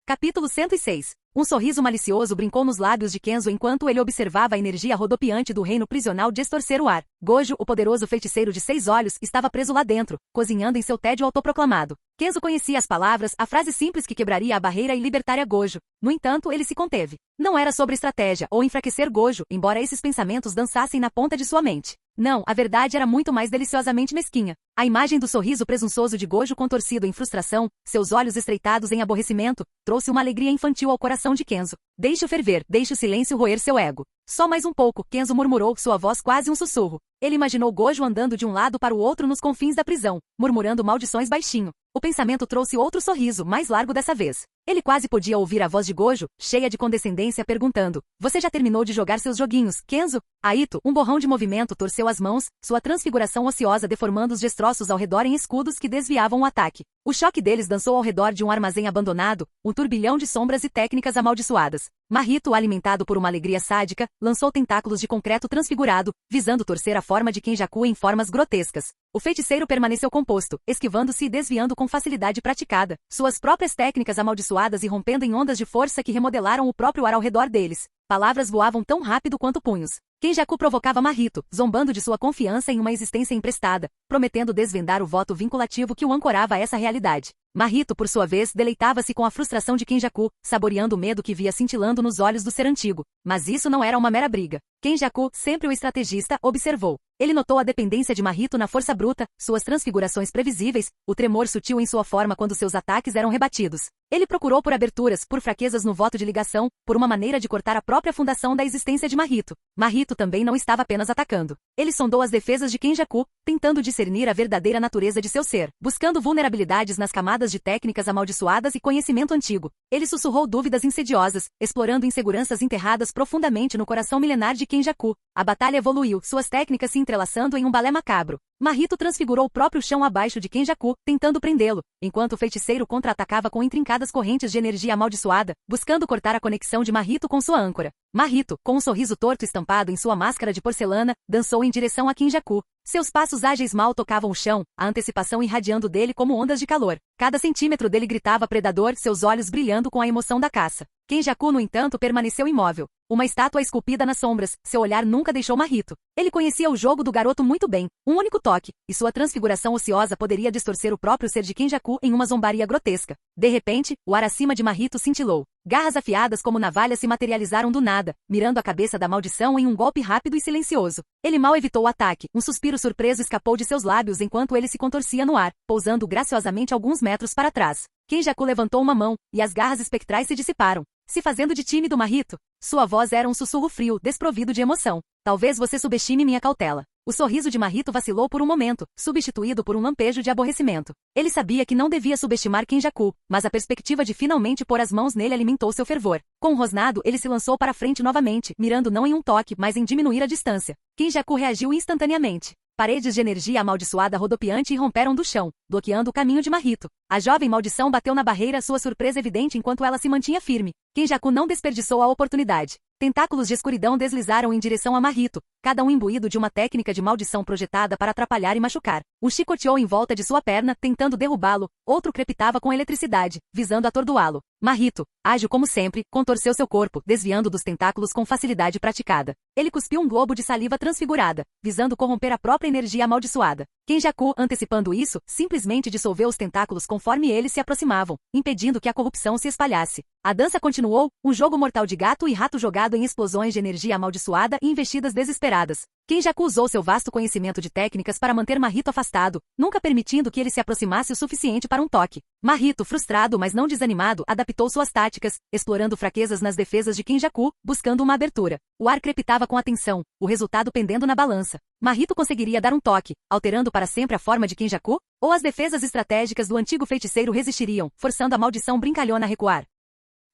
Capítulo 106. Um sorriso malicioso brincou nos lábios de Kenzo enquanto ele observava a energia rodopiante do reino prisional distorcer o ar. Gojo, o poderoso feiticeiro de 6 olhos, estava preso lá dentro, cozinhando em seu tédio autoproclamado. Kenzo conhecia as palavras, a frase simples que quebraria a barreira e libertaria Gojo. No entanto, ele se conteve. Não era sobre estratégia ou enfraquecer Gojo, embora esses pensamentos dançassem na ponta de sua mente. Não, a verdade era muito mais deliciosamente mesquinha. A imagem do sorriso presunçoso de Gojo contorcido em frustração, seus olhos estreitados em aborrecimento, trouxe uma alegria infantil ao coração de Kenzo. Deixe-o ferver, deixe o silêncio roer seu ego. Só mais um pouco, Kenzo murmurou, sua voz quase um sussurro. Ele imaginou Gojo andando de um lado para o outro nos confins da prisão, murmurando maldições baixinho. O pensamento trouxe outro sorriso, mais largo dessa vez. Ele quase podia ouvir a voz de Gojo, cheia de condescendência, perguntando: você já terminou de jogar seus joguinhos, Kenzo? Aito, um borrão de movimento, torceu as mãos, sua transfiguração ociosa deformando os destroços ao redor em escudos que desviavam o ataque. O choque deles dançou ao redor de um armazém abandonado, um turbilhão de sombras e técnicas amaldiçoadas. Mahito, alimentado por uma alegria sádica, lançou tentáculos de concreto transfigurado, visando torcer a forma de Kenjaku em formas grotescas. O feiticeiro permaneceu composto, esquivando-se e desviando com facilidade praticada, suas próprias técnicas amaldiçoadas irrompendo em ondas de força que remodelaram o próprio ar ao redor deles. Palavras voavam tão rápido quanto punhos. Kenjaku provocava Mahito, zombando de sua confiança em uma existência emprestada, prometendo desvendar o voto vinculativo que o ancorava a essa realidade. Mahito, por sua vez, deleitava-se com a frustração de Kenjaku, saboreando o medo que via cintilando nos olhos do ser antigo. Mas isso não era uma mera briga. Kenjaku, sempre o estrategista, observou. Ele notou a dependência de Mahito na força bruta, suas transfigurações previsíveis, o tremor sutil em sua forma quando seus ataques eram rebatidos. Ele procurou por aberturas, por fraquezas no voto de ligação, por uma maneira de cortar a própria fundação da existência de Mahito. Mahito também não estava apenas atacando. Ele sondou as defesas de Kenjaku, tentando discernir a verdadeira natureza de seu ser, buscando vulnerabilidades nas camadas de técnicas amaldiçoadas e conhecimento antigo. Ele sussurrou dúvidas insidiosas, explorando inseguranças enterradas profundamente no coração milenar de Kenjaku. A batalha evoluiu, suas técnicas se entrelaçando em um balé macabro. Mahito transfigurou o próprio chão abaixo de Kenjaku, tentando prendê-lo, enquanto o feiticeiro contra-atacava com intrincadas correntes de energia amaldiçoada, buscando cortar a conexão de Mahito com sua âncora. Mahito, com um sorriso torto estampado em sua máscara de porcelana, dançou em direção a Kenjaku. Seus passos ágeis mal tocavam o chão, a antecipação irradiando dele como ondas de calor. Cada centímetro dele gritava predador, seus olhos brilhando com a emoção da caça. Kenjaku, no entanto, permaneceu imóvel. Uma estátua esculpida nas sombras, seu olhar nunca deixou Mahito. Ele conhecia o jogo do garoto muito bem, um único toque, e sua transfiguração ociosa poderia distorcer o próprio ser de Kenjaku em uma zombaria grotesca. De repente, o ar acima de Mahito cintilou. Garras afiadas como navalhas se materializaram do nada, mirando a cabeça da maldição em um golpe rápido e silencioso. Ele mal evitou o ataque, um suspiro surpreso escapou de seus lábios enquanto ele se contorcia no ar, pousando graciosamente alguns metros para trás. Kenjaku levantou uma mão, e as garras espectrais se dissiparam, se fazendo de tímido Mahito. Sua voz era um sussurro frio, desprovido de emoção. Talvez você subestime minha cautela. O sorriso de Mahito vacilou por um momento, substituído por um lampejo de aborrecimento. Ele sabia que não devia subestimar Kenjaku, mas a perspectiva de finalmente pôr as mãos nele alimentou seu fervor. Com um rosnado, ele se lançou para frente novamente, mirando não em um toque, mas em diminuir a distância. Kenjaku reagiu instantaneamente. Paredes de energia amaldiçoada rodopiante irromperam do chão, bloqueando o caminho de Mahito. A jovem maldição bateu na barreira, sua surpresa evidente enquanto ela se mantinha firme. Kenjaku não desperdiçou a oportunidade. Tentáculos de escuridão deslizaram em direção a Mahito, cada um imbuído de uma técnica de maldição projetada para atrapalhar e machucar. Um chicoteou em volta de sua perna, tentando derrubá-lo, outro crepitava com eletricidade, visando atordoá-lo. Mahito, ágil como sempre, contorceu seu corpo, desviando dos tentáculos com facilidade praticada. Ele cuspiu um globo de saliva transfigurada, visando corromper a própria energia amaldiçoada. Kenjaku, antecipando isso, simplesmente dissolveu os tentáculos conforme eles se aproximavam, impedindo que a corrupção se espalhasse. A dança continuou, um jogo mortal de gato e rato jogado em explosões de energia amaldiçoada e investidas desesperadas. Kenjaku usou seu vasto conhecimento de técnicas para manter Mahito afastado, nunca permitindo que ele se aproximasse o suficiente para um toque. Mahito, frustrado mas não desanimado, adaptou suas táticas, explorando fraquezas nas defesas de Kenjaku, buscando uma abertura. O ar crepitava com atenção, o resultado pendendo na balança. Mahito conseguiria dar um toque, alterando para sempre a forma de Kenjaku? Ou as defesas estratégicas do antigo feiticeiro resistiriam, forçando a maldição brincalhona a recuar?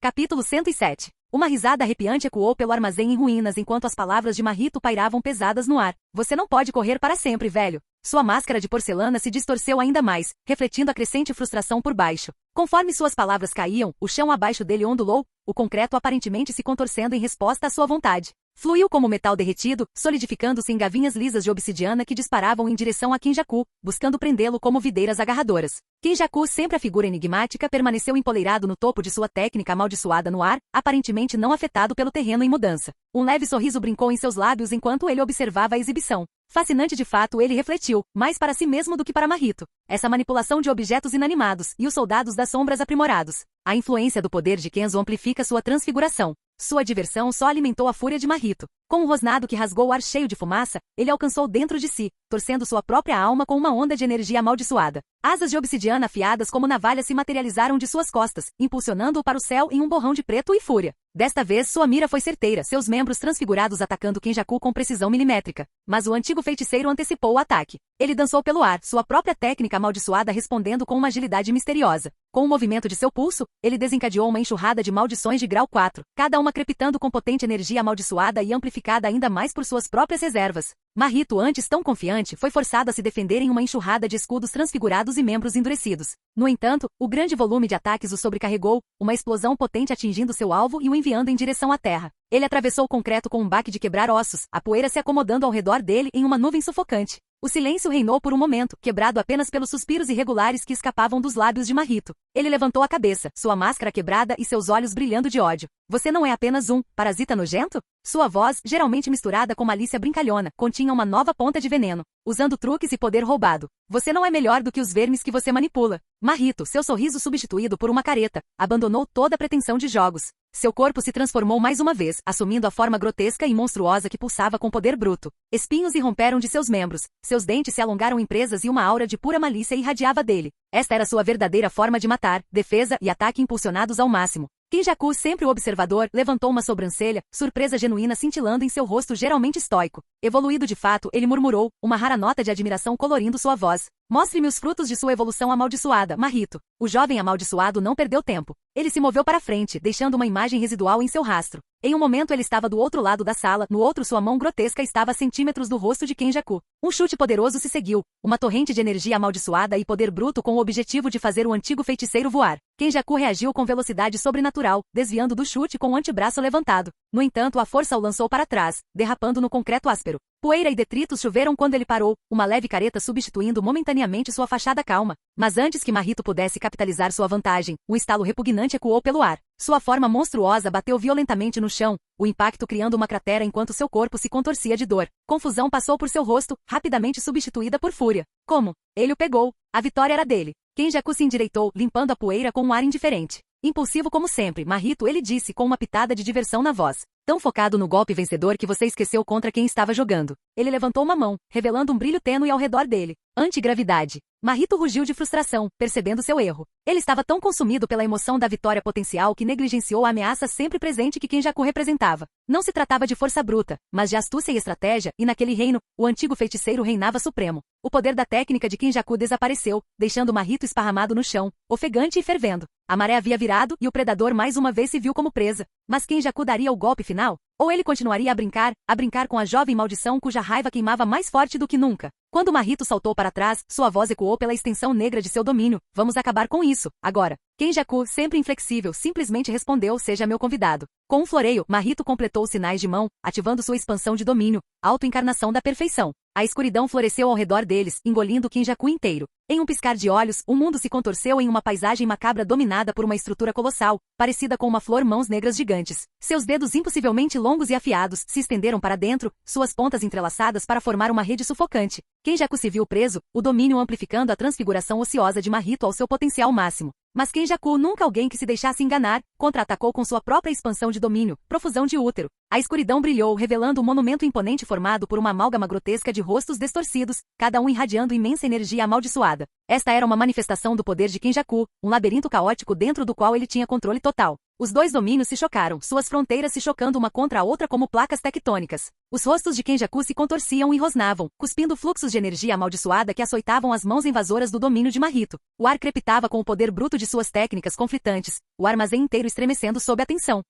Capítulo 107. Uma risada arrepiante ecoou pelo armazém em ruínas enquanto as palavras de Mahito pairavam pesadas no ar. Você não pode correr para sempre, velho. Sua máscara de porcelana se distorceu ainda mais, refletindo a crescente frustração por baixo. Conforme suas palavras caíam, o chão abaixo dele ondulou, o concreto aparentemente se contorcendo em resposta à sua vontade. Fluiu como metal derretido, solidificando-se em gavinhas lisas de obsidiana que disparavam em direção a Kenjaku, buscando prendê-lo como videiras agarradoras. Kenjaku, sempre a figura enigmática, permaneceu empoleirado no topo de sua técnica amaldiçoada no ar, aparentemente não afetado pelo terreno em mudança. Um leve sorriso brincou em seus lábios enquanto ele observava a exibição. Fascinante de fato, ele refletiu, mais para si mesmo do que para Mahito. Essa manipulação de objetos inanimados e os soldados das sombras aprimorados. A influência do poder de Kenzo amplifica sua transfiguração. Sua diversão só alimentou a fúria de Mahito. Com um rosnado que rasgou o ar cheio de fumaça, ele alcançou dentro de si, torcendo sua própria alma com uma onda de energia amaldiçoada. Asas de obsidiana afiadas como navalhas se materializaram de suas costas, impulsionando-o para o céu em um borrão de preto e fúria. Desta vez sua mira foi certeira, seus membros transfigurados atacando Kenjaku com precisão milimétrica. Mas o antigo feiticeiro antecipou o ataque. Ele dançou pelo ar, sua própria técnica amaldiçoada respondendo com uma agilidade misteriosa. Com o movimento de seu pulso, ele desencadeou uma enxurrada de maldições de grau 4, cada uma crepitando com potente energia amaldiçoada e amplificada ainda mais por suas próprias reservas. Mahito, antes tão confiante, foi forçado a se defender em uma enxurrada de escudos transfigurados e membros endurecidos. No entanto, o grande volume de ataques o sobrecarregou, uma explosão potente atingindo seu alvo e o enviando em direção à terra. Ele atravessou o concreto com um baque de quebrar ossos, a poeira se acomodando ao redor dele em uma nuvem sufocante. O silêncio reinou por um momento, quebrado apenas pelos suspiros irregulares que escapavam dos lábios de Mahito. Ele levantou a cabeça, sua máscara quebrada e seus olhos brilhando de ódio. Você não é apenas um parasita nojento? Sua voz, geralmente misturada com malícia brincalhona, continha uma nova ponta de veneno, usando truques e poder roubado. Você não é melhor do que os vermes que você manipula. Mahito, seu sorriso substituído por uma careta, abandonou toda a pretensão de jogos. Seu corpo se transformou mais uma vez, assumindo a forma grotesca e monstruosa que pulsava com poder bruto. Espinhos irromperam de seus membros, seus dentes se alongaram em presas e uma aura de pura malícia irradiava dele. Esta era sua verdadeira forma de matar, defesa e ataque impulsionados ao máximo. Kenjaku, sempre o observador, levantou uma sobrancelha, surpresa genuína cintilando em seu rosto geralmente estoico. Evoluído de fato, ele murmurou, uma rara nota de admiração colorindo sua voz. Mostre-me os frutos de sua evolução amaldiçoada, Mahito. O jovem amaldiçoado não perdeu tempo. Ele se moveu para frente, deixando uma imagem residual em seu rastro. Em um momento ele estava do outro lado da sala, no outro sua mão grotesca estava a centímetros do rosto de Kenjaku. Um chute poderoso se seguiu, uma torrente de energia amaldiçoada e poder bruto com o objetivo de fazer o antigo feiticeiro voar. Kenjaku reagiu com velocidade sobrenatural, desviando do chute com o antebraço levantado. No entanto, a força o lançou para trás, derrapando no concreto áspero. Poeira e detritos choveram quando ele parou, uma leve careta substituindo momentaneamente sua fachada calma. Mas antes que Mahito pudesse capitalizar sua vantagem, um estalo repugnante ecoou pelo ar. Sua forma monstruosa bateu violentamente no chão, o impacto criando uma cratera enquanto seu corpo se contorcia de dor. Confusão passou por seu rosto, rapidamente substituída por fúria. Como? Ele o pegou. A vitória era dele. Kenjaku se endireitou, limpando a poeira com um ar indiferente. Impulsivo como sempre, Mahito, ele disse com uma pitada de diversão na voz. Tão focado no golpe vencedor que você esqueceu contra quem estava jogando. Ele levantou uma mão, revelando um brilho tênue ao redor dele. Antigravidade. Mahito rugiu de frustração, percebendo seu erro. Ele estava tão consumido pela emoção da vitória potencial que negligenciou a ameaça sempre presente que Kenjaku representava. Não se tratava de força bruta, mas de astúcia e estratégia, e naquele reino, o antigo feiticeiro reinava supremo. O poder da técnica de Kenjaku desapareceu, deixando Mahito esparramado no chão, ofegante e fervendo. A maré havia virado e o predador mais uma vez se viu como presa. Mas Kenjaku daria o golpe final? Ou ele continuaria a brincar com a jovem maldição cuja raiva queimava mais forte do que nunca? Quando Mahito saltou para trás, sua voz ecoou pela extensão negra de seu domínio. Vamos acabar com isso, agora. Kenjaku, sempre inflexível, simplesmente respondeu, seja meu convidado. Com um floreio, Mahito completou os sinais de mão, ativando sua expansão de domínio, autoencarnação da perfeição. A escuridão floresceu ao redor deles, engolindo Kenjaku inteiro. Em um piscar de olhos, o mundo se contorceu em uma paisagem macabra dominada por uma estrutura colossal, parecida com uma flor mãos negras gigantes. Seus dedos impossivelmente longos e afiados se estenderam para dentro, suas pontas entrelaçadas para formar uma rede sufocante. Kenjaku se viu preso, o domínio amplificando a transfiguração ociosa de Mahito ao seu potencial máximo. Mas Kenjaku, nunca alguém que se deixasse enganar, contra-atacou com sua própria expansão de domínio, profusão de útero. A escuridão brilhou, revelando um monumento imponente formado por uma amálgama grotesca de rostos distorcidos, cada um irradiando imensa energia amaldiçoada. Esta era uma manifestação do poder de Kenjaku, um labirinto caótico dentro do qual ele tinha controle total. Os dois domínios se chocaram, suas fronteiras se chocando uma contra a outra como placas tectônicas. Os rostos de Kenjaku se contorciam e rosnavam, cuspindo fluxos de energia amaldiçoada que açoitavam as mãos invasoras do domínio de Mahito. O ar crepitava com o poder bruto de suas técnicas conflitantes, o armazém inteiro estremecendo sob a tensão.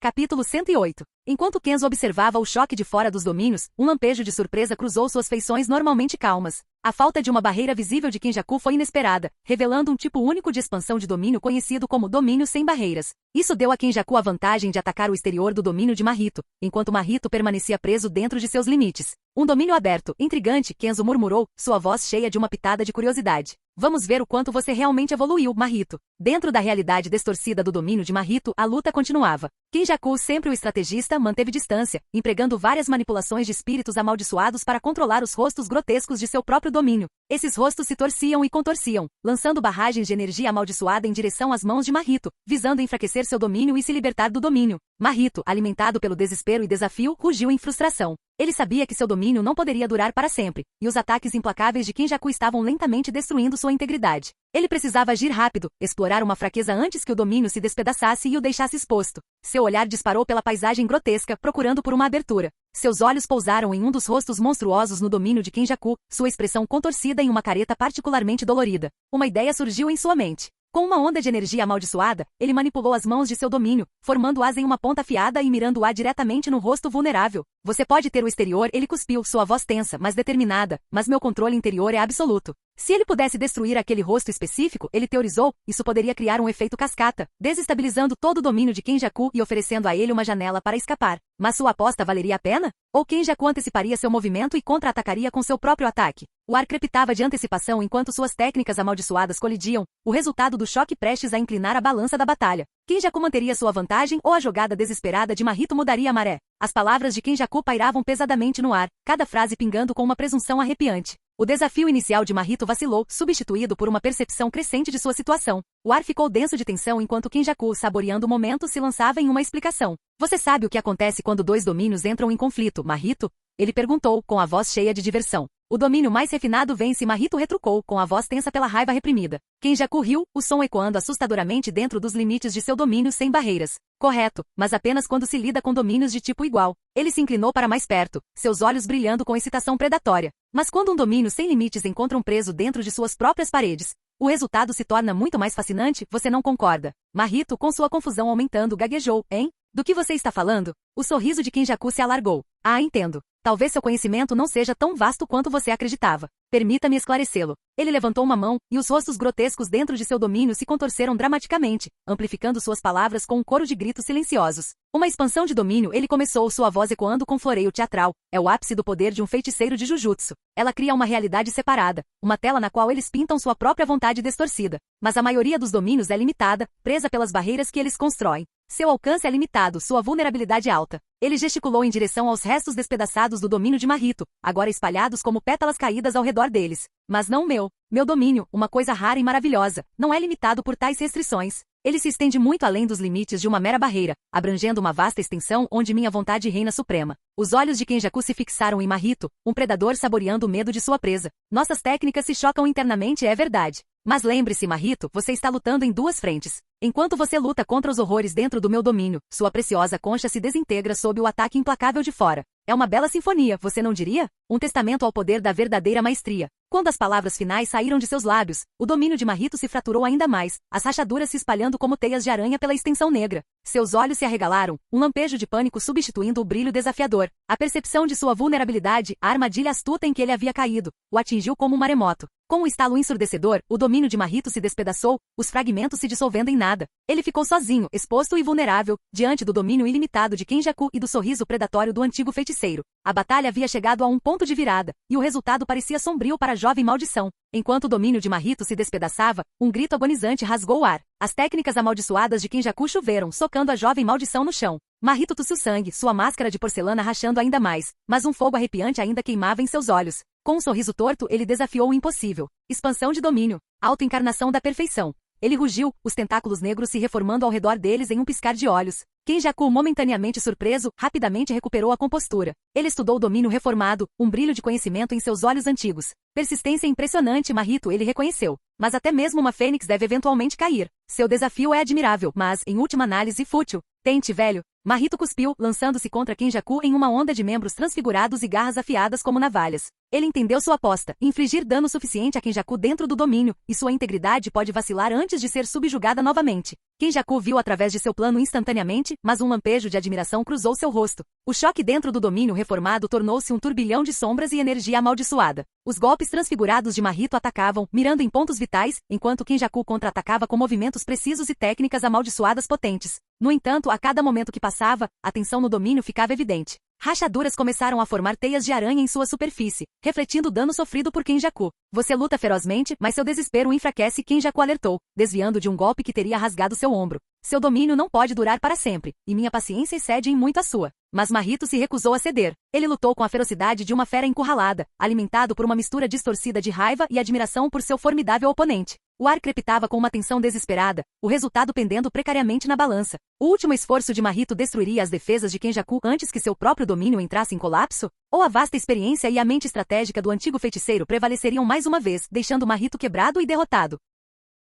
Capítulo 108. Enquanto Kenzo observava o choque de fora dos domínios, um lampejo de surpresa cruzou suas feições normalmente calmas. A falta de uma barreira visível de Kenjaku foi inesperada, revelando um tipo único de expansão de domínio conhecido como domínio sem barreiras. Isso deu a Kenjaku a vantagem de atacar o exterior do domínio de Mahito, enquanto Mahito permanecia preso dentro de seus limites. Um domínio aberto, intrigante, Kenzo murmurou, sua voz cheia de uma pitada de curiosidade. Vamos ver o quanto você realmente evoluiu, Mahito. Dentro da realidade distorcida do domínio de Mahito, a luta continuava. Kenjaku, sempre o estrategista, manteve distância, empregando várias manipulações de espíritos amaldiçoados para controlar os rostos grotescos de seu próprio domínio. Esses rostos se torciam e contorciam, lançando barragens de energia amaldiçoada em direção às mãos de Mahito, visando enfraquecer seu domínio e se libertar do domínio. Mahito, alimentado pelo desespero e desafio, rugiu em frustração. Ele sabia que seu domínio não poderia durar para sempre, e os ataques implacáveis de Kenjaku estavam lentamente destruindo sua integridade. Ele precisava agir rápido, explorar uma fraqueza antes que o domínio se despedaçasse e o deixasse exposto. Seu olhar disparou pela paisagem grotesca, procurando por uma abertura. Seus olhos pousaram em um dos rostos monstruosos no domínio de Kenjaku, sua expressão contorcida em uma careta particularmente dolorida. Uma ideia surgiu em sua mente. Com uma onda de energia amaldiçoada, ele manipulou as mãos de seu domínio, formando-as em uma ponta afiada e mirando-a diretamente no rosto vulnerável. Você pode ter o exterior, ele cuspiu, sua voz tensa, mas determinada, mas meu controle interior é absoluto. Se ele pudesse destruir aquele rosto específico, ele teorizou, isso poderia criar um efeito cascata, desestabilizando todo o domínio de Kenjaku e oferecendo a ele uma janela para escapar. Mas sua aposta valeria a pena? Ou Kenjaku anteciparia seu movimento e contra-atacaria com seu próprio ataque? O ar crepitava de antecipação enquanto suas técnicas amaldiçoadas colidiam, o resultado do choque prestes a inclinar a balança da batalha. Kenjaku manteria sua vantagem ou a jogada desesperada de Mahito mudaria a maré? As palavras de Kenjaku pairavam pesadamente no ar, cada frase pingando com uma presunção arrepiante. O desafio inicial de Mahito vacilou, substituído por uma percepção crescente de sua situação. O ar ficou denso de tensão enquanto Kenjaku, saboreando o momento, se lançava em uma explicação. Você sabe o que acontece quando dois domínios entram em conflito, Mahito? Ele perguntou, com a voz cheia de diversão. O domínio mais refinado vence, Mahito retrucou, com a voz tensa pela raiva reprimida. Kenjaku riu, o som ecoando assustadoramente dentro dos limites de seu domínio sem barreiras. Correto, mas apenas quando se lida com domínios de tipo igual. Ele se inclinou para mais perto, seus olhos brilhando com excitação predatória. Mas quando um domínio sem limites encontra um preso dentro de suas próprias paredes, o resultado se torna muito mais fascinante, você não concorda? Mahito, com sua confusão aumentando, gaguejou, hein? Do que você está falando? O sorriso de Kenjaku se alargou. Ah, entendo. Talvez seu conhecimento não seja tão vasto quanto você acreditava. Permita-me esclarecê-lo. Ele levantou uma mão, e os rostos grotescos dentro de seu domínio se contorceram dramaticamente, amplificando suas palavras com um coro de gritos silenciosos. Uma expansão de domínio, ele começou, sua voz ecoando com floreio teatral. É o ápice do poder de um feiticeiro de Jujutsu. Ela cria uma realidade separada, uma tela na qual eles pintam sua própria vontade distorcida. Mas a maioria dos domínios é limitada, presa pelas barreiras que eles constroem. Seu alcance é limitado, sua vulnerabilidade alta. Ele gesticulou em direção aos restos despedaçados do domínio de Mahito, agora espalhados como pétalas caídas ao redor deles. Mas não o meu. Meu domínio, uma coisa rara e maravilhosa, não é limitado por tais restrições. Ele se estende muito além dos limites de uma mera barreira, abrangendo uma vasta extensão onde minha vontade reina suprema. Os olhos de Kenjaku se fixaram em Mahito, um predador saboreando o medo de sua presa. Nossas técnicas se chocam internamente, é verdade. Mas lembre-se, Mahito, você está lutando em duas frentes. Enquanto você luta contra os horrores dentro do meu domínio, sua preciosa concha se desintegra sob o ataque implacável de fora. É uma bela sinfonia, você não diria? Um testamento ao poder da verdadeira maestria. Quando as palavras finais saíram de seus lábios, o domínio de Mahito se fraturou ainda mais, as rachaduras se espalhando como teias de aranha pela extensão negra. Seus olhos se arregalaram, um lampejo de pânico substituindo o brilho desafiador. A percepção de sua vulnerabilidade, a armadilha astuta em que ele havia caído, o atingiu como um maremoto. Com um estalo ensurdecedor, o domínio de Mahito se despedaçou, os fragmentos se dissolvendo em nada. Ele ficou sozinho, exposto e vulnerável, diante do domínio ilimitado de Kenjaku e do sorriso predatório do antigo feiticeiro. A batalha havia chegado a um ponto de virada, e o resultado parecia sombrio para a jovem maldição. Enquanto o domínio de Mahito se despedaçava, um grito agonizante rasgou o ar. As técnicas amaldiçoadas de Kenjaku choveram, socando a jovem maldição no chão. Mahito tossiu sangue, sua máscara de porcelana rachando ainda mais, mas um fogo arrepiante ainda queimava em seus olhos. Com um sorriso torto, ele desafiou o impossível. Expansão de domínio. Autoencarnação da perfeição. Ele rugiu, os tentáculos negros se reformando ao redor deles em um piscar de olhos. Kenjaku, momentaneamente surpreso, rapidamente recuperou a compostura. Ele estudou o domínio reformado, um brilho de conhecimento em seus olhos antigos. Persistência impressionante, Mahito, ele reconheceu. Mas até mesmo uma fênix deve eventualmente cair. Seu desafio é admirável, mas, em última análise, fútil. Tente, velho. Mahito cuspiu, lançando-se contra Kenjaku em uma onda de membros transfigurados e garras afiadas como navalhas. Ele entendeu sua aposta, infligir dano suficiente a Kenjaku dentro do domínio, e sua integridade pode vacilar antes de ser subjugada novamente. Kenjaku viu através de seu plano instantaneamente, mas um lampejo de admiração cruzou seu rosto. O choque dentro do domínio reformado tornou-se um turbilhão de sombras e energia amaldiçoada. Os golpes transfigurados de Mahito atacavam, mirando em pontos vitais, enquanto Kenjaku contra-atacava com movimentos precisos e técnicas amaldiçoadas potentes. No entanto, a cada momento que passava, a tensão no domínio ficava evidente. Rachaduras começaram a formar teias de aranha em sua superfície, refletindo o dano sofrido por Kenjaku. Você luta ferozmente, mas seu desespero o enfraquece, Kenjaku alertou, desviando de um golpe que teria rasgado seu ombro. Seu domínio não pode durar para sempre, e minha paciência excede em muito a sua. Mas Mahito se recusou a ceder. Ele lutou com a ferocidade de uma fera encurralada, alimentado por uma mistura distorcida de raiva e admiração por seu formidável oponente. O ar crepitava com uma tensão desesperada, o resultado pendendo precariamente na balança. O último esforço de Mahito destruiria as defesas de Kenjaku antes que seu próprio domínio entrasse em colapso? Ou a vasta experiência e a mente estratégica do antigo feiticeiro prevaleceriam mais uma vez, deixando Mahito quebrado e derrotado?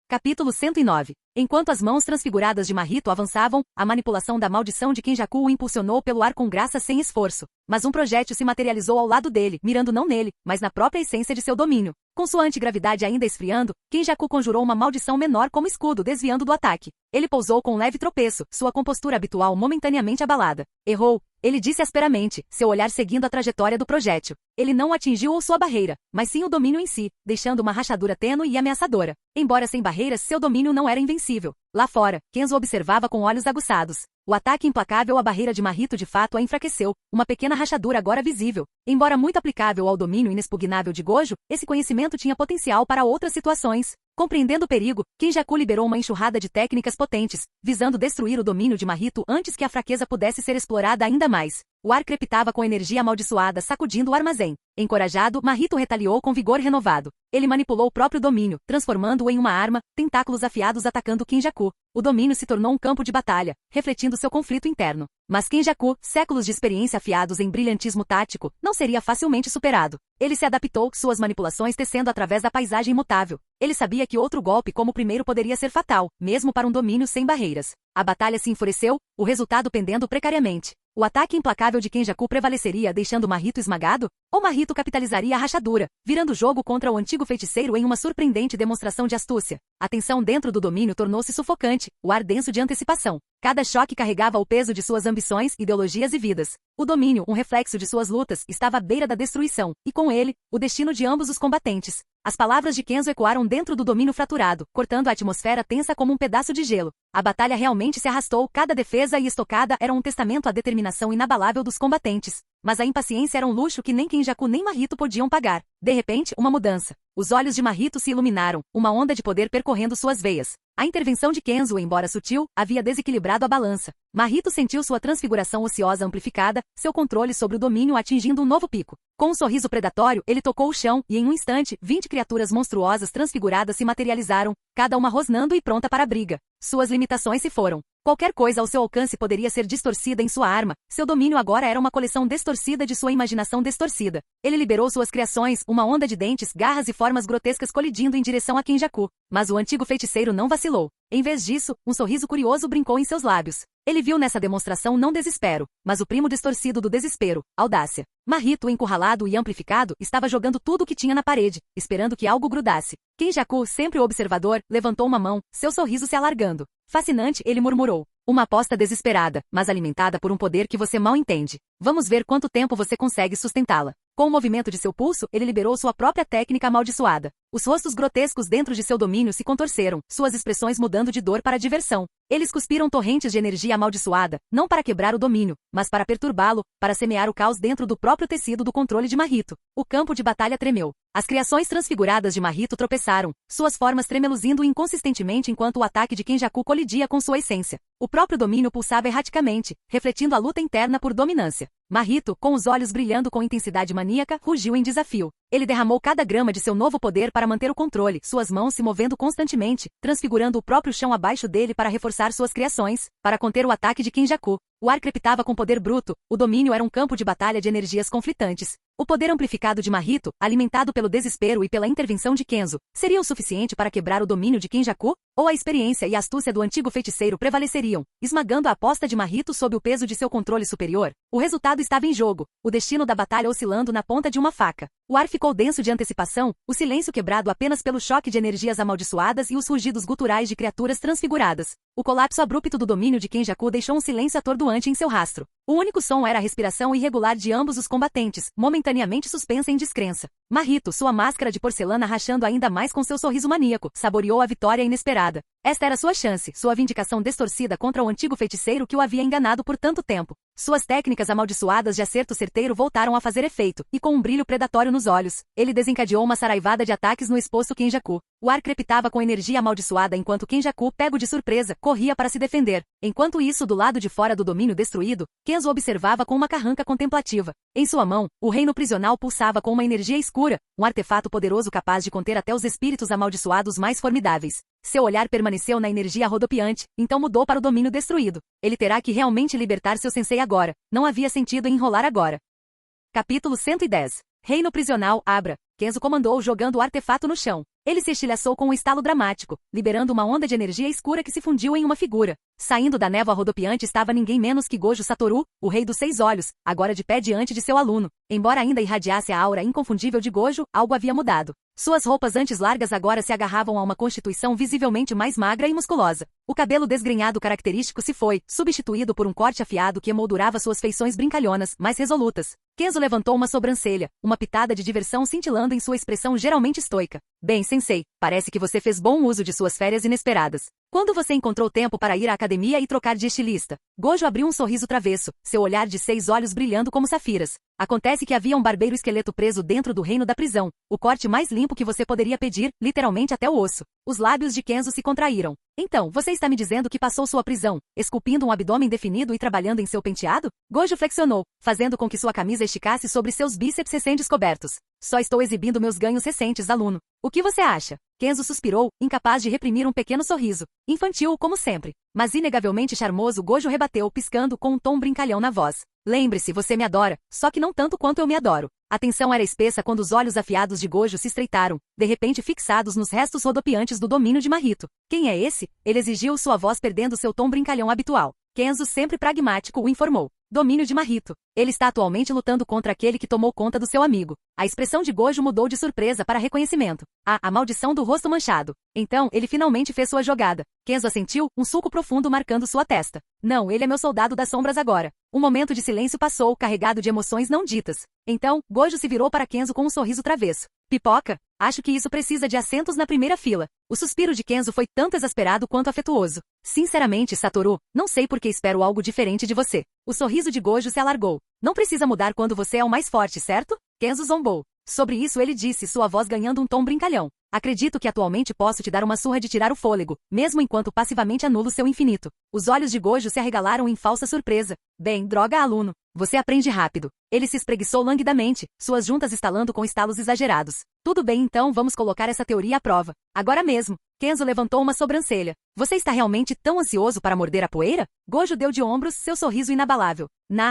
Capítulo 109. Enquanto as mãos transfiguradas de Mahito avançavam, a manipulação da maldição de Kenjaku o impulsionou pelo ar com graça sem esforço. Mas um projétil se materializou ao lado dele, mirando não nele, mas na própria essência de seu domínio. Com sua antigravidade ainda esfriando, Kenjaku conjurou uma maldição menor como escudo desviando do ataque. Ele pousou com um leve tropeço, sua compostura habitual momentaneamente abalada. Errou, ele disse asperamente, seu olhar seguindo a trajetória do projétil. Ele não atingiu sua barreira, mas sim o domínio em si, deixando uma rachadura tênue e ameaçadora. Embora sem barreiras, seu domínio não era invencível. Lá fora, Kenzo observava com olhos aguçados. O ataque implacável à barreira de Mahito de fato a enfraqueceu, uma pequena rachadura agora visível. Embora muito aplicável ao domínio inexpugnável de Gojo, esse conhecimento tinha potencial para outras situações. Compreendendo o perigo, Kenjaku liberou uma enxurrada de técnicas potentes, visando destruir o domínio de Mahito antes que a fraqueza pudesse ser explorada ainda mais. O ar crepitava com energia amaldiçoada sacudindo o armazém. Encorajado, Mahito retaliou com vigor renovado. Ele manipulou o próprio domínio, transformando-o em uma arma, tentáculos afiados atacando Kenjaku. O domínio se tornou um campo de batalha, refletindo seu conflito interno. Mas Kenjaku, séculos de experiência afiados em brilhantismo tático, não seria facilmente superado. Ele se adaptou, suas manipulações tecendo através da paisagem imutável. Ele sabia que outro golpe como o primeiro poderia ser fatal, mesmo para um domínio sem barreiras. A batalha se enfureceu, o resultado pendendo precariamente. O ataque implacável de Kenjaku prevaleceria deixando Mahito esmagado? Ou Mahito capitalizaria a rachadura, virando o jogo contra o antigo feiticeiro em uma surpreendente demonstração de astúcia? A tensão dentro do domínio tornou-se sufocante, o ar denso de antecipação. Cada choque carregava o peso de suas ambições, ideologias e vidas. O domínio, um reflexo de suas lutas, estava à beira da destruição, e com ele, o destino de ambos os combatentes. As palavras de Kenzo ecoaram dentro do domínio fraturado, cortando a atmosfera tensa como um pedaço de gelo. A batalha realmente se arrastou, cada defesa e estocada eram um testamento à determinação inabalável dos combatentes. Mas a impaciência era um luxo que nem Kenjaku nem Mahito podiam pagar. De repente, uma mudança. Os olhos de Mahito se iluminaram, uma onda de poder percorrendo suas veias. A intervenção de Kenzo, embora sutil, havia desequilibrado a balança. Mahito sentiu sua transfiguração ociosa amplificada, seu controle sobre o domínio atingindo um novo pico. Com um sorriso predatório, ele tocou o chão, e em um instante, 20 criaturas monstruosas transfiguradas se materializaram, cada uma rosnando e pronta para a briga. Suas limitações se foram. Qualquer coisa ao seu alcance poderia ser distorcida em sua arma, seu domínio agora era uma coleção distorcida de sua imaginação distorcida. Ele liberou suas criações, uma onda de dentes, garras e formas grotescas colidindo em direção a Kenjaku. Mas o antigo feiticeiro não vacilou. Em vez disso, um sorriso curioso brincou em seus lábios. Ele viu nessa demonstração não desespero, mas o primo distorcido do desespero, audácia. Mahito, encurralado e amplificado, estava jogando tudo o que tinha na parede, esperando que algo grudasse. Kenjaku, sempre o observador, levantou uma mão, seu sorriso se alargando. Fascinante, ele murmurou. Uma aposta desesperada, mas alimentada por um poder que você mal entende. Vamos ver quanto tempo você consegue sustentá-la. Com o movimento de seu pulso, ele liberou sua própria técnica amaldiçoada. Os rostos grotescos dentro de seu domínio se contorceram, suas expressões mudando de dor para diversão. Eles cuspiram torrentes de energia amaldiçoada, não para quebrar o domínio, mas para perturbá-lo, para semear o caos dentro do próprio tecido do controle de Mahito. O campo de batalha tremeu. As criações transfiguradas de Mahito tropeçaram, suas formas tremeluzindo inconsistentemente enquanto o ataque de Kenjaku colidia com sua essência. O próprio domínio pulsava erraticamente, refletindo a luta interna por dominância. Mahito, com os olhos brilhando com intensidade maníaca, rugiu em desafio. Ele derramou cada grama de seu novo poder para manter o controle, suas mãos se movendo constantemente, transfigurando o próprio chão abaixo dele para reforçar suas criações, para conter o ataque de Kenjaku. O ar crepitava com poder bruto, o domínio era um campo de batalha de energias conflitantes. O poder amplificado de Mahito, alimentado pelo desespero e pela intervenção de Kenzo, seria o suficiente para quebrar o domínio de Kenjaku? Ou a experiência e a astúcia do antigo feiticeiro prevaleceriam, esmagando a aposta de Mahito sob o peso de seu controle superior? O resultado estava em jogo, o destino da batalha oscilando na ponta de uma faca. O ar ficou denso de antecipação, o silêncio quebrado apenas pelo choque de energias amaldiçoadas e os rugidos guturais de criaturas transfiguradas. O colapso abrupto do domínio de Kenjaku deixou um silêncio atordoante em seu rastro. O único som era a respiração irregular de ambos os combatentes, momentaneamente suspensa em descrença. Mahito, sua máscara de porcelana rachando ainda mais com seu sorriso maníaco, saboreou a vitória inesperada. Esta era sua chance, sua vindicação distorcida contra o antigo feiticeiro que o havia enganado por tanto tempo. Suas técnicas amaldiçoadas de acerto certeiro voltaram a fazer efeito, e com um brilho predatório nos olhos, ele desencadeou uma saraivada de ataques no exposto Kenjaku. O ar crepitava com energia amaldiçoada enquanto Kenjaku, pego de surpresa, corria para se defender. Enquanto isso, do lado de fora do domínio destruído, Kenzo observava com uma carranca contemplativa. Em sua mão, o reino prisional pulsava com uma energia escura, um artefato poderoso capaz de conter até os espíritos amaldiçoados mais formidáveis. Seu olhar permaneceu na energia rodopiante, então mudou para o domínio destruído. Ele terá que realmente libertar seu sensei agora. Não havia sentido em enrolar agora. Capítulo 110. Reino prisional, Abra. Kenzo comandou jogando o artefato no chão. Ele se estilhaçou com um estalo dramático, liberando uma onda de energia escura que se fundiu em uma figura. Saindo da névoa rodopiante estava ninguém menos que Gojo Satoru, o rei dos 6 olhos, agora de pé diante de seu aluno. Embora ainda irradiasse a aura inconfundível de Gojo, algo havia mudado. Suas roupas antes largas agora se agarravam a uma constituição visivelmente mais magra e musculosa. O cabelo desgrenhado característico se foi, substituído por um corte afiado que emoldurava suas feições brincalhonas, mais resolutas. Kenzo levantou uma sobrancelha, uma pitada de diversão cintilando em sua expressão geralmente estoica. Bem, sensei, parece que você fez bom uso de suas férias inesperadas. Quando você encontrou tempo para ir à academia e trocar de estilista? Gojo abriu um sorriso travesso, seu olhar de 6 olhos brilhando como safiras. Acontece que havia um barbeiro esqueleto preso dentro do reino da prisão, o corte mais limpo que você poderia pedir, literalmente até o osso. Os lábios de Kenzo se contraíram. Então, você está me dizendo que passou sua prisão, esculpindo um abdômen definido e trabalhando em seu penteado? Gojo flexionou, fazendo com que sua camisa esticasse sobre seus bíceps recém-descobertos. Só estou exibindo meus ganhos recentes, aluno. O que você acha? Kenzo suspirou, incapaz de reprimir um pequeno sorriso. Infantil, como sempre. Mas inegavelmente charmoso, Gojo rebateu, piscando com um tom brincalhão na voz. Lembre-se, você me adora, só que não tanto quanto eu me adoro. A tensão era espessa quando os olhos afiados de Gojo se estreitaram, de repente fixados nos restos rodopiantes do domínio de Mahito. Quem é esse? Ele exigiu, sua voz perdendo seu tom brincalhão habitual. Kenzo, sempre pragmático, o informou. Domínio de Mahito. Ele está atualmente lutando contra aquele que tomou conta do seu amigo. A expressão de Gojo mudou de surpresa para reconhecimento. A maldição do rosto manchado. Então, ele finalmente fez sua jogada. Kenzo assentiu, um sulco profundo marcando sua testa. Não, ele é meu soldado das sombras agora. Um momento de silêncio passou, carregado de emoções não ditas. Então, Gojo se virou para Kenzo com um sorriso travesso. Pipoca? Acho que isso precisa de assentos na primeira fila. O suspiro de Kenzo foi tanto exasperado quanto afetuoso. Sinceramente, Satoru, não sei por que espero algo diferente de você. O sorriso de Gojo se alargou. Não precisa mudar quando você é o mais forte, certo? Kenzo zombou. Sobre isso ele disse, sua voz ganhando um tom brincalhão. Acredito que atualmente posso te dar uma surra de tirar o fôlego, mesmo enquanto passivamente anulo seu infinito. Os olhos de Gojo se arregalaram em falsa surpresa. Bem, droga, aluno. Você aprende rápido. Ele se espreguiçou languidamente, suas juntas estalando com estalos exagerados. Tudo bem, então vamos colocar essa teoria à prova. Agora mesmo. Kenzo levantou uma sobrancelha. Você está realmente tão ansioso para morder a poeira? Gojo deu de ombros, seu sorriso inabalável.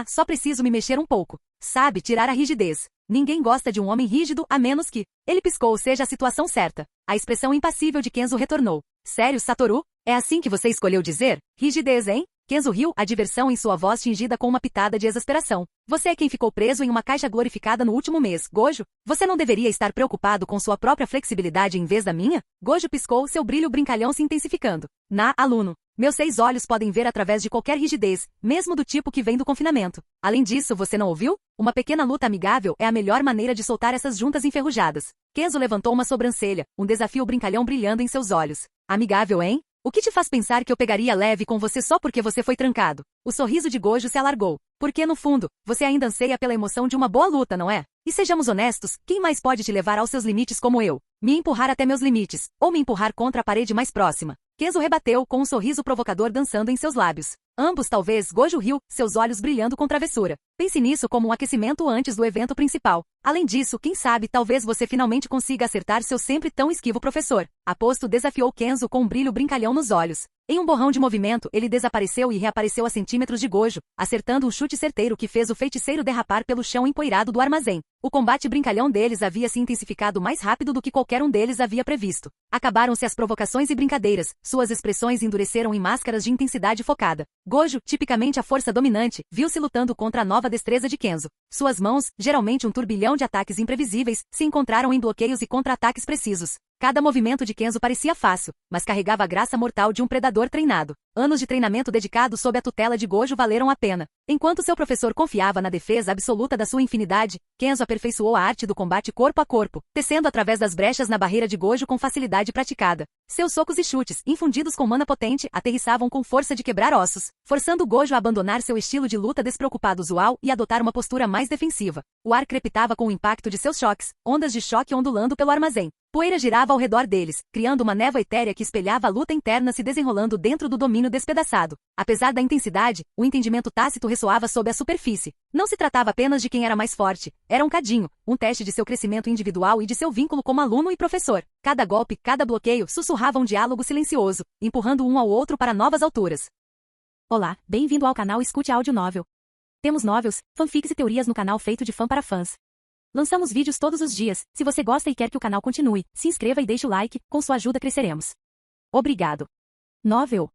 Só preciso me mexer um pouco. Sabe, tirar a rigidez. Ninguém gosta de um homem rígido, a menos que... Ele piscou, seja a situação certa. A expressão impassível de Kenzo retornou. Sério, Satoru? É assim que você escolheu dizer? Rigidez, hein? Kenzo riu, a diversão em sua voz tingida com uma pitada de exasperação. Você é quem ficou preso em uma caixa glorificada no último mês, Gojo? Você não deveria estar preocupado com sua própria flexibilidade em vez da minha? Gojo piscou, seu brilho brincalhão se intensificando. Aluno. Meus 6 olhos podem ver através de qualquer rigidez, mesmo do tipo que vem do confinamento. Além disso, você não ouviu? Uma pequena luta amigável é a melhor maneira de soltar essas juntas enferrujadas. Kenzo levantou uma sobrancelha, um desafio brincalhão brilhando em seus olhos. Amigável, hein? O que te faz pensar que eu pegaria leve com você só porque você foi trancado? O sorriso de Gojo se alargou. Porque, no fundo, você ainda anseia pela emoção de uma boa luta, não é? E sejamos honestos, quem mais pode te levar aos seus limites como eu? Me empurrar até meus limites, ou me empurrar contra a parede mais próxima. Kenzo rebateu, com um sorriso provocador dançando em seus lábios. Ambos talvez, Gojo riu, seus olhos brilhando com travessura. Pense nisso como um aquecimento antes do evento principal. Além disso, quem sabe, talvez você finalmente consiga acertar seu sempre tão esquivo professor. Aposto desafiou Kenzo com um brilho brincalhão nos olhos. Em um borrão de movimento, ele desapareceu e reapareceu a centímetros de Gojo, acertando um chute certeiro que fez o feiticeiro derrapar pelo chão empoeirado do armazém. O combate brincalhão deles havia se intensificado mais rápido do que qualquer um deles havia previsto. Acabaram-se as provocações e brincadeiras, suas expressões endureceram em máscaras de intensidade focada. Gojo, tipicamente a força dominante, viu-se lutando contra a nova destreza de Kenzo. Suas mãos, geralmente um turbilhão de ataques imprevisíveis, se encontraram em bloqueios e contra-ataques precisos. Cada movimento de Kenzo parecia fácil, mas carregava a graça mortal de um predador treinado. Anos de treinamento dedicado sob a tutela de Gojo valeram a pena. Enquanto seu professor confiava na defesa absoluta da sua infinidade, Kenzo aperfeiçoou a arte do combate corpo a corpo, tecendo através das brechas na barreira de Gojo com facilidade praticada. Seus socos e chutes, infundidos com mana potente, aterrissavam com força de quebrar ossos, forçando Gojo a abandonar seu estilo de luta despreocupado usual e adotar uma postura mais defensiva. O ar crepitava com o impacto de seus choques, ondas de choque ondulando pelo armazém. Poeira girava ao redor deles, criando uma névoa etérea que espelhava a luta interna se desenrolando dentro do domínio despedaçado. Apesar da intensidade, o entendimento tácito ressoava sob a superfície. Não se tratava apenas de quem era mais forte, era um cadinho, um teste de seu crescimento individual e de seu vínculo como aluno e professor. Cada golpe, cada bloqueio, sussurrava um diálogo silencioso, empurrando um ao outro para novas alturas. Olá, bem-vindo ao canal Escute Áudio Novel. Temos novels, fanfics e teorias no canal feito de fã para fãs. Lançamos vídeos todos os dias. Se você gosta e quer que o canal continue, se inscreva e deixe o like, com sua ajuda cresceremos. Obrigado. Novel.